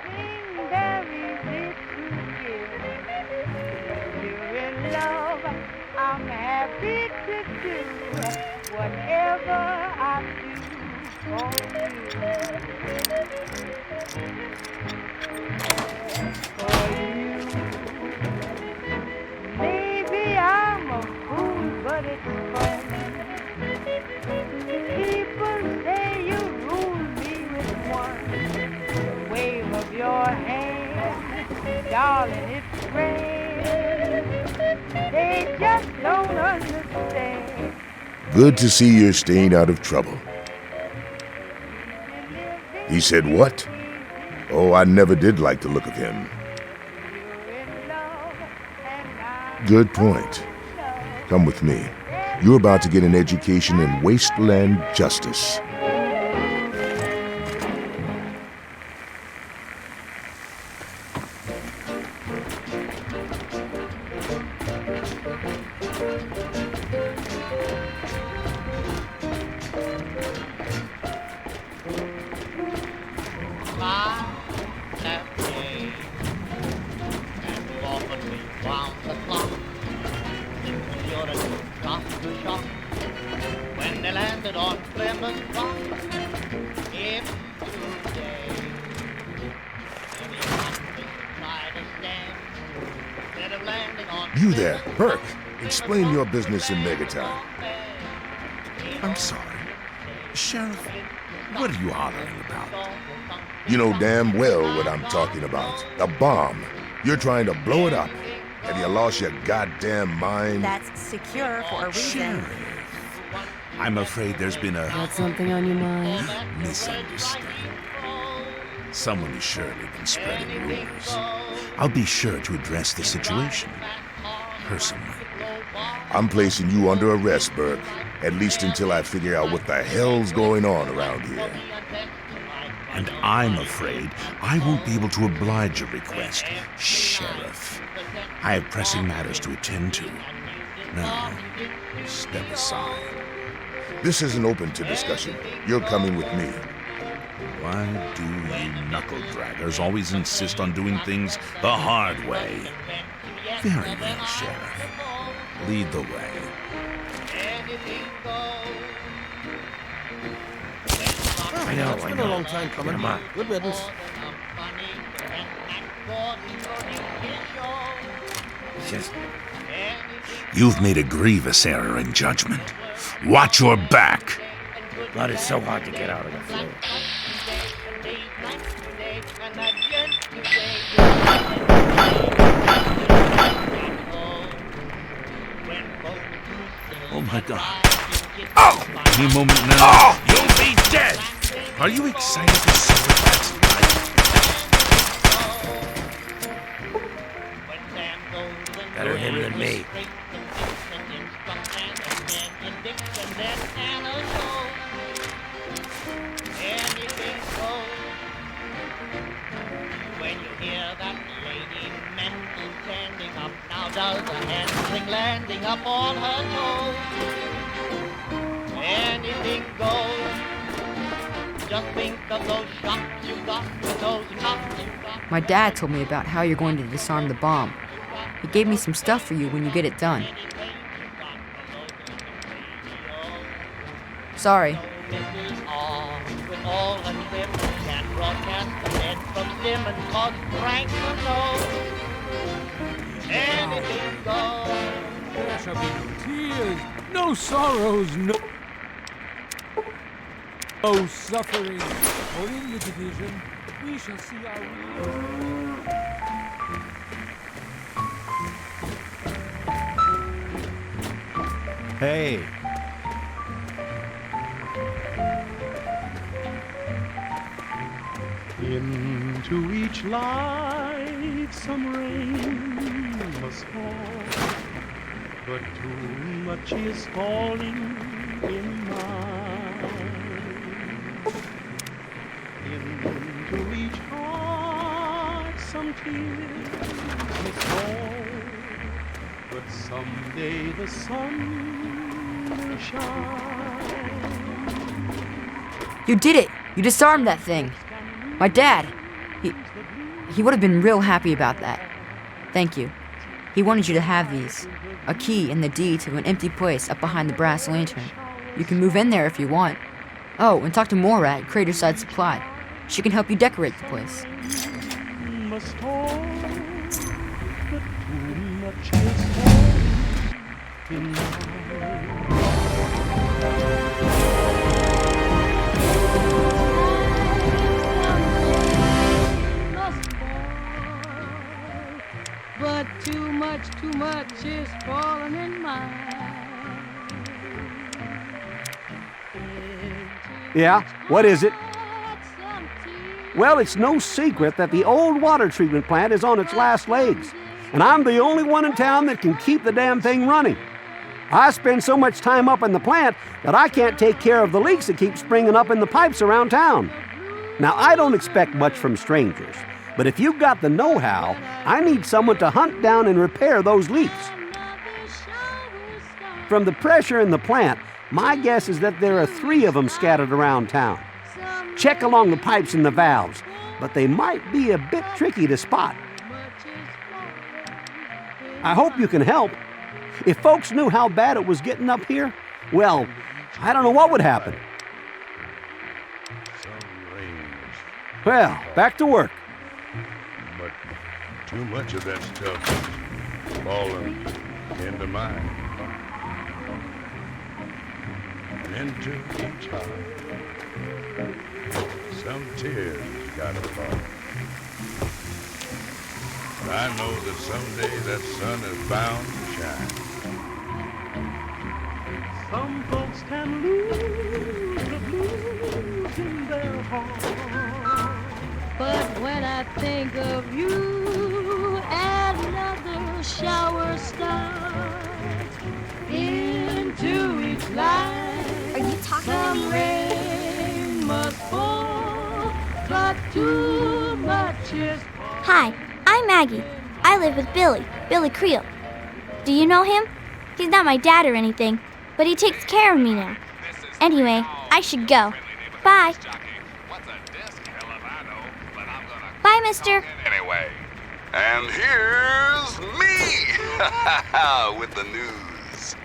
Maybe I'm a fool, but it's fun. People say you rule me with one wave of your hand, darling, it's grand. They just don't understand. Good to see you're staying out of trouble. He said what? Oh, I never did like the look of him. Good point. Come with me. You're about to get an education in Wasteland justice. When they landed on Plymouth Rock, if today any optics try to stand, instead of landing on You there, Burke. Explain your business in Megatime. I'm sorry. Sheriff, what are you hollering about? You know damn well what I'm talking about. A bomb. You're trying to blow it up. Have you lost your goddamn mind? That's secure for a reason. I'm afraid there's been a Got something on your mind? misunderstanding. Someone has surely been spreading rumors. I'll be sure to address the situation personally. I'm placing you under arrest, Burke. At least until I figure out what the hell's going on around here. And I'm afraid I won't be able to oblige your request, Sheriff. I have pressing matters to attend to. Now, step aside. This isn't open to discussion. You're coming with me. Why do you knuckle-draggers always insist on doing things the hard way? Very well, Sheriff. Lead the way. I know. It's been a long time coming. Come on. Good riddance. Just... You've made a grievous error in judgment. Watch your back. Blood is so hard to get out of the floor. Oh my God. Oh! Any moment now, you'll be dead! Are you excited to see what that's like? Better him than me. When you hear that lady mental standing up, now does a handling landing up on her toes. Anything goes. Just think of those shots you got, with those knocks you got. My dad told me about how you're going to disarm the bomb. He gave me some stuff for you when you get it done. Sorry. With all her trim, can broadcast the head from Simmons, cause Frank will know. Anything goes. There shall be no tears, no sorrows, no suffering. For in the division, we shall see our Hey. Into each light some rain must fall, but too much is falling in mine. Into each heart some tears must fall, but someday the sun will shine. You did it! You disarmed that thing! My dad, he would have been real happy about that. Thank you. He wanted you to have these. A key and the deed to an empty place up behind the brass lantern. You can move in there if you want. Oh, and talk to Maura at Craterside Supply. She can help you decorate the place. Must hold, but too much is held in but too much is falling in mine. Yeah, what is it? Well, it's no secret that the old water treatment plant is on its last legs, and I'm the only one in town that can keep the damn thing running. I spend so much time up in the plant that I can't take care of the leaks that keep springing up in the pipes around town. Now, I don't expect much from strangers, but if you've got the know-how, I need someone to hunt down and repair those leaks. From the pressure in the plant, my guess is that there are 3 of them scattered around town. Check along the pipes and the valves, but they might be a bit tricky to spot. I hope you can help. If folks knew how bad it was getting up here, well, I don't know what would happen. Well, back to work. But too much of that stuff falling into mine. Into each heart. Some tears gotta fall. I know that someday that sun is bound to shine. some folks can lose the blues in their heart. But when I think of you, another shower starts into each life. Are you talking Some to me? rain must fall, but too much is. Hi, I'm Maggie. I live with Billy Creel. Do you know him? He's not my dad or anything, but he takes care of me now. Anyway, I should go. Bye. Bye, mister. Anyway, and here's me with the news.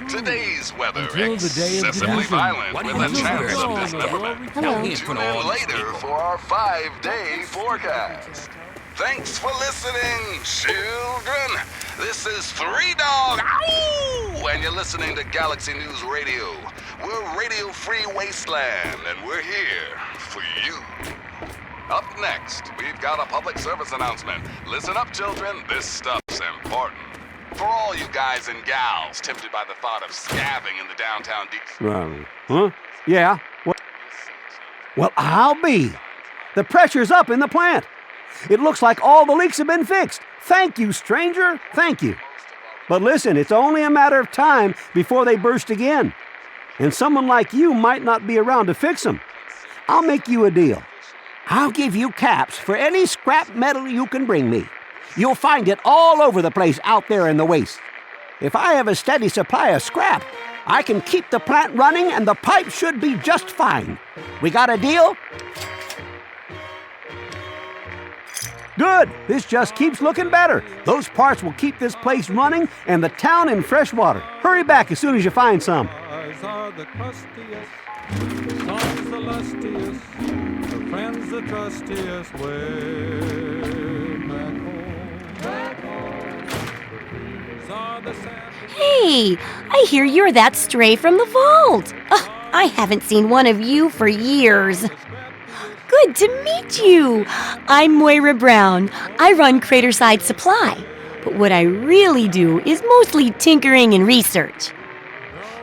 Today's weather Until the day of excessively decision. violent What with do a you chance do? of dismemberment. Hello. Tune in later for our 5-day forecast. Thanks for listening, children. This is 3 Dog, ow! And you're listening to Galaxy News Radio. We're Radio Free Wasteland, and we're here for you. Up next, we've got a public service announcement. Listen up, children. This stuff's important. For all you guys and gals tempted by the thought of scabbing in the downtown Huh? Yeah. Well, I'll be. The pressure's up in the plant. It looks like all the leaks have been fixed. Thank you, stranger. Thank you. But listen, it's only a matter of time before they burst again. And someone like you might not be around to fix them. I'll make you a deal. I'll give you caps for any scrap metal you can bring me. You'll find it all over the place out there in the waste. If I have a steady supply of scrap, I can keep the plant running and the pipe should be just fine. We got a deal? Good. This just keeps looking better. Those parts will keep this place running and the town in fresh water. Hurry back as soon as you find some. Eyes are the crustiest, songs the lustiest, the friends the trustiest way back home. These are the saddest. Hey, I hear you're that stray from the vault. Oh, I haven't seen one of you for years. Good to meet you. I'm Moira Brown. I run Craterside Supply. But what I really do is mostly tinkering and research.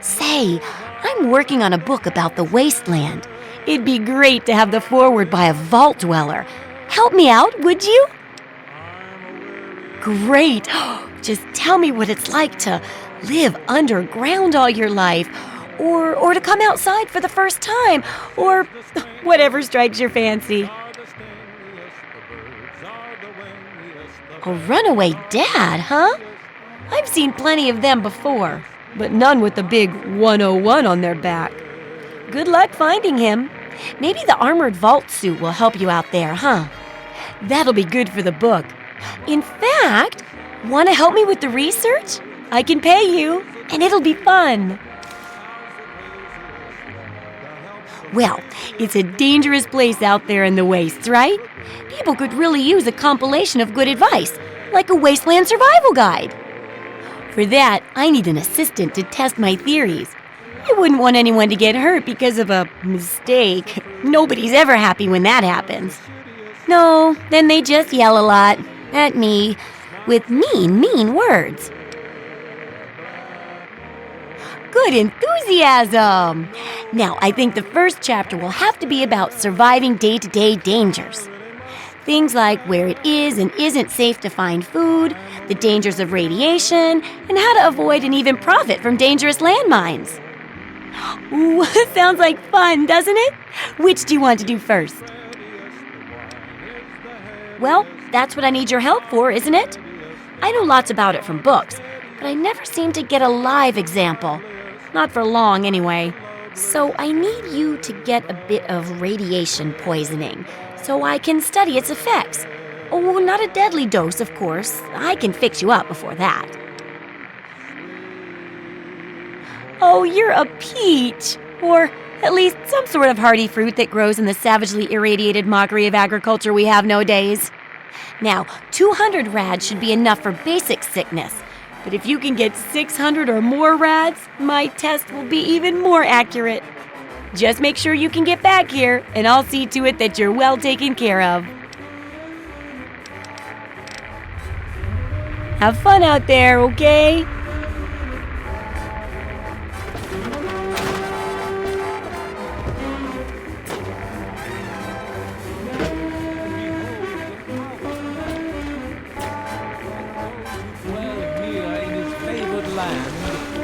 Say, I'm working on a book about the Wasteland. It'd be great to have the foreword by a vault dweller. Help me out, would you? Great. Just tell me what it's like to live underground all your life, or to come outside for the first time, or whatever strikes your fancy. A runaway dad, huh? I've seen plenty of them before, but none with the big 101 on their back. Good luck finding him. Maybe the armored vault suit will help you out there, huh? That'll be good for the book. In fact, want to help me with the research? I can pay you, and it'll be fun. Well, it's a dangerous place out there in the wastes, right? People could really use a compilation of good advice, like a Wasteland survival guide. For that, I need an assistant to test my theories. I wouldn't want anyone to get hurt because of a mistake. Nobody's ever happy when that happens. No, then they just yell a lot at me with mean words. Good enthusiasm! Now, I think the first chapter will have to be about surviving day-to-day dangers. Things like where it is and isn't safe to find food, the dangers of radiation, and how to avoid and even profit from dangerous landmines. Ooh, sounds like fun, doesn't it? Which do you want to do first? Well, that's what I need your help for, isn't it? I know lots about it from books, but I never seem to get a live example. Not for long, anyway. So I need you to get a bit of radiation poisoning, so I can study its effects. Oh, not a deadly dose, of course. I can fix you up before that. Oh, you're a peach! Or at least some sort of hardy fruit that grows in the savagely irradiated mockery of agriculture we have nowadays. Now, 200 rads should be enough for basic sickness. But if you can get 600 or more rads, my test will be even more accurate. Just make sure you can get back here, and I'll see to it that you're well taken care of. Have fun out there, okay?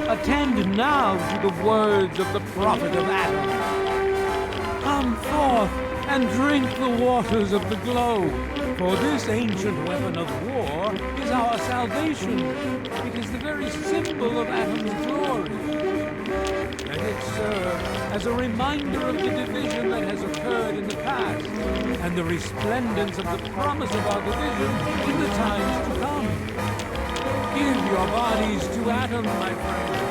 Attend now to the words of the prophet of Adam. Come forth and drink the waters of the globe, for this ancient weapon of war is our salvation. It is the very symbol of Adam's glory. Let it serve as a reminder of the division that has occurred in the past, and the resplendence of the promise of our division in the times to come. Give your bodies to Adam, my friend.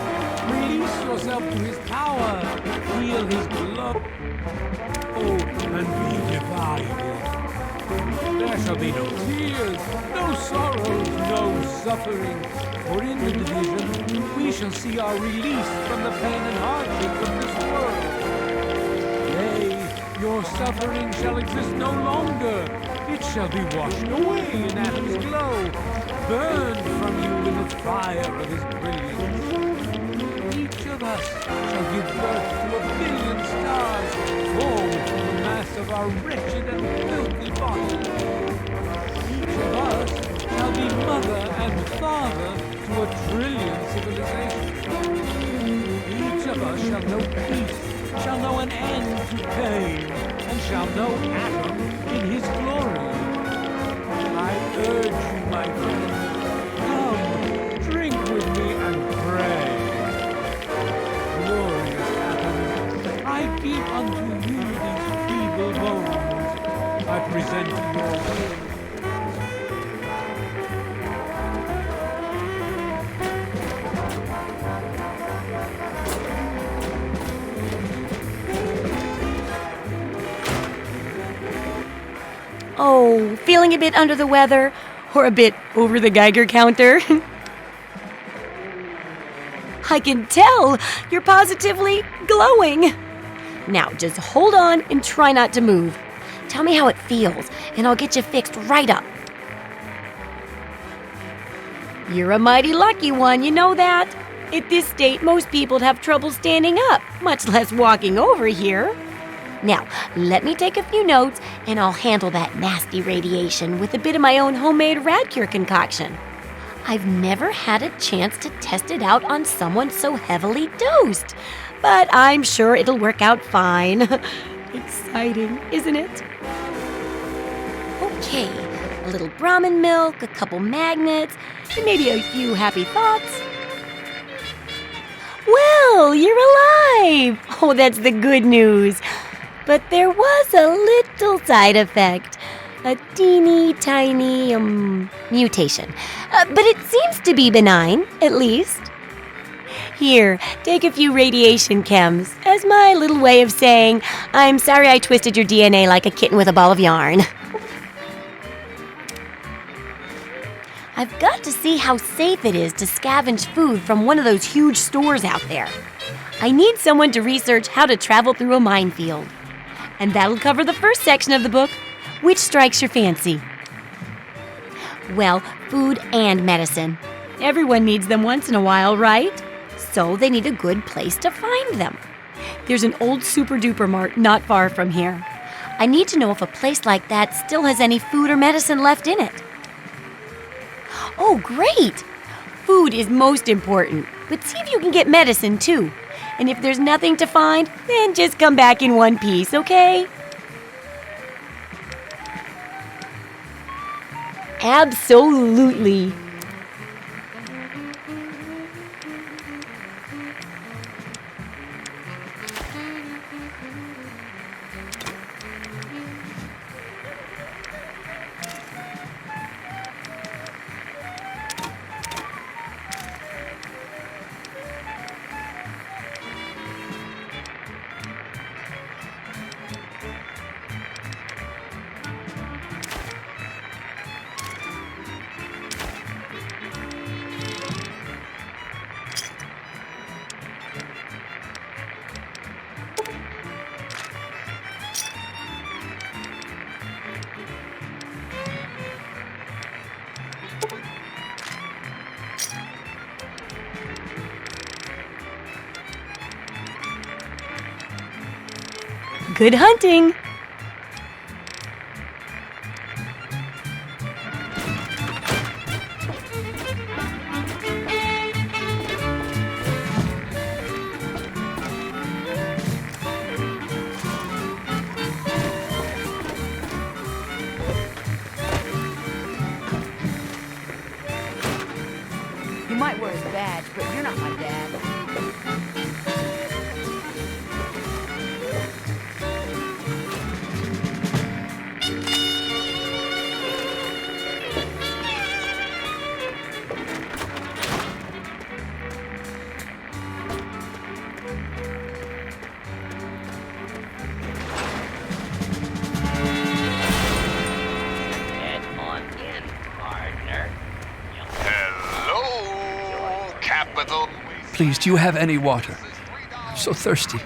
Release yourself to his power. Feel his blood. Oh, and be divided. There shall be no tears, no sorrows, no suffering. For in the division, we shall see our release from the pain and hardships of this world. Yea, your suffering shall exist no longer. It shall be washed away in Adam's glow, burned from you in the fire of his brilliance. Each of us shall give birth to 1,000,000,000 stars, formed from the mass of our wretched and filthy bodies. Each of us shall be mother and father to 1,000,000,000,000 civilizations. Each of us shall know peace, shall know an end to pain, and shall know Adam in his glory. I urge you, my friend, come, drink with me and pray. Glorious Adam, I give unto you these feeble bones. I present your will. Oh, feeling a bit under the weather? Or a bit over the Geiger counter? I can tell you're positively glowing. Now, just hold on and try not to move. Tell me how it feels, and I'll get you fixed right up. You're a mighty lucky one, you know that? At this state, most people'd have trouble standing up, much less walking over here. Now, let me take a few notes, and I'll handle that nasty radiation with a bit of my own homemade Radcure concoction. I've never had a chance to test it out on someone so heavily dosed, but I'm sure it'll work out fine. Exciting, isn't it? Okay, a little Brahmin milk, a couple magnets, and maybe a few happy thoughts. Well, you're alive! Oh, that's the good news. But there was a little side effect. A teeny tiny mutation. But it seems to be benign, at least. Here, take a few radiation chems as my little way of saying, I'm sorry I twisted your DNA like a kitten with a ball of yarn. I've got to see how safe it is to scavenge food from one of those huge stores out there. I need someone to research how to travel through a minefield. And that'll cover the first section of the book. Which strikes your fancy? Well, food and medicine. Everyone needs them once in a while, right? So they need a good place to find them. There's an old super-duper mart not far from here. I need to know if a place like that still has any food or medicine left in it. Oh, great! Food is most important, but see if you can get medicine too. And if there's nothing to find, then just come back in one piece, okay? Absolutely. Good hunting! You might wear his badge, but you're not my dad. Please, do you have any water? I'm so thirsty.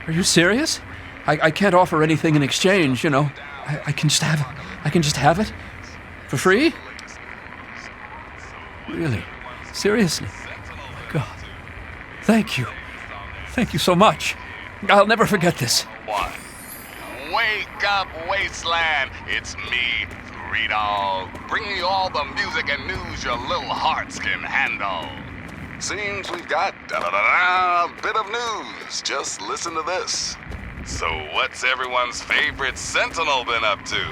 Are you serious? I can't offer anything in exchange, you know. I can just have it? For free? Really? Seriously? My God. Thank you. Thank you so much. I'll never forget this. One. Wake up, Wasteland. It's me, 3Dog, bringing you all the music and news your little hearts can handle. Seems we've got a bit of news. Just listen to this. So what's everyone's favorite Sentinel been up to?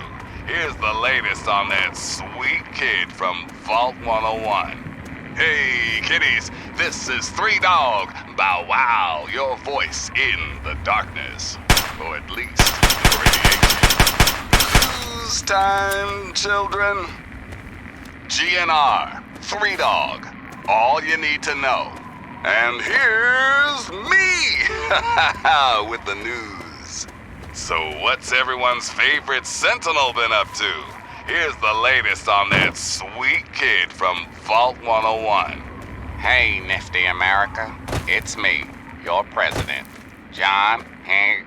Here's the latest on that sweet kid from Vault 101. Hey, kiddies, this is 3Dog. Bow wow, your voice in the darkness. Or at least the radiation. News time, children. GNR, 3Dog. All you need to know. And here's me with the news. So what's everyone's favorite Sentinel been up to? Here's the latest on that sweet kid from Vault 101. Hey, nifty America. It's me, your president, John Hank.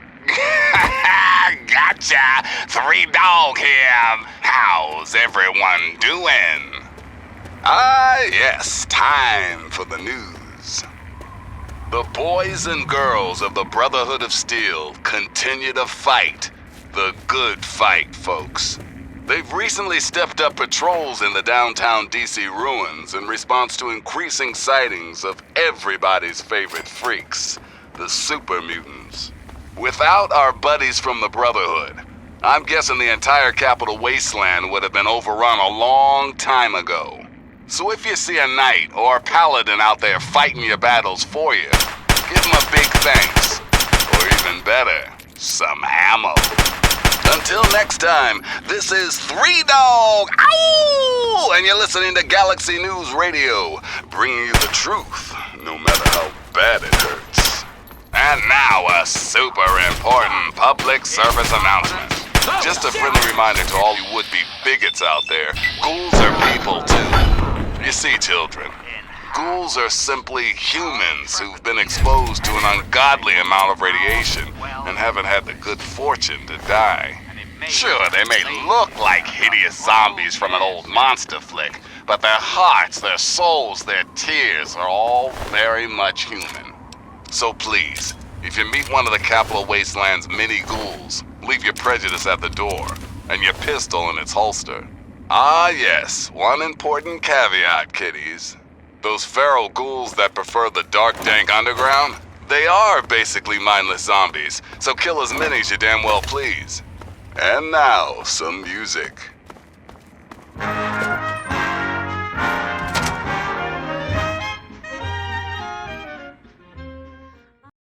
Gotcha! 3Dog here. How's everyone doing? Ah, yes, time for the news. The boys and girls of the Brotherhood of Steel continue to fight. The good fight, folks. They've recently stepped up patrols in the downtown DC ruins in response to increasing sightings of everybody's favorite freaks, the super mutants. Without our buddies from the Brotherhood, I'm guessing the entire capital Wasteland would have been overrun a long time ago. So if you see a knight or a paladin out there fighting your battles for you, give them a big thanks. Or even better, some ammo. until next time, this is Three Dog, ow! And you're listening to Galaxy News Radio, bringing you the truth, no matter how bad it hurts. And now a super important public service announcement. Just a friendly reminder to all you would-be bigots out there, ghouls are people too. You see, children, ghouls are simply humans who've been exposed to an ungodly amount of radiation and haven't had the good fortune to die. Sure, they may look like hideous zombies from an old monster flick, but their hearts, their souls, their tears are all very much human. So please, if you meet one of the Capital Wasteland's mini ghouls, leave your prejudice at the door and your pistol in its holster. Ah yes, one important caveat, kiddies. Those feral ghouls that prefer the dark, dank underground, they are basically mindless zombies, so kill as many as you damn well please. And now, some music.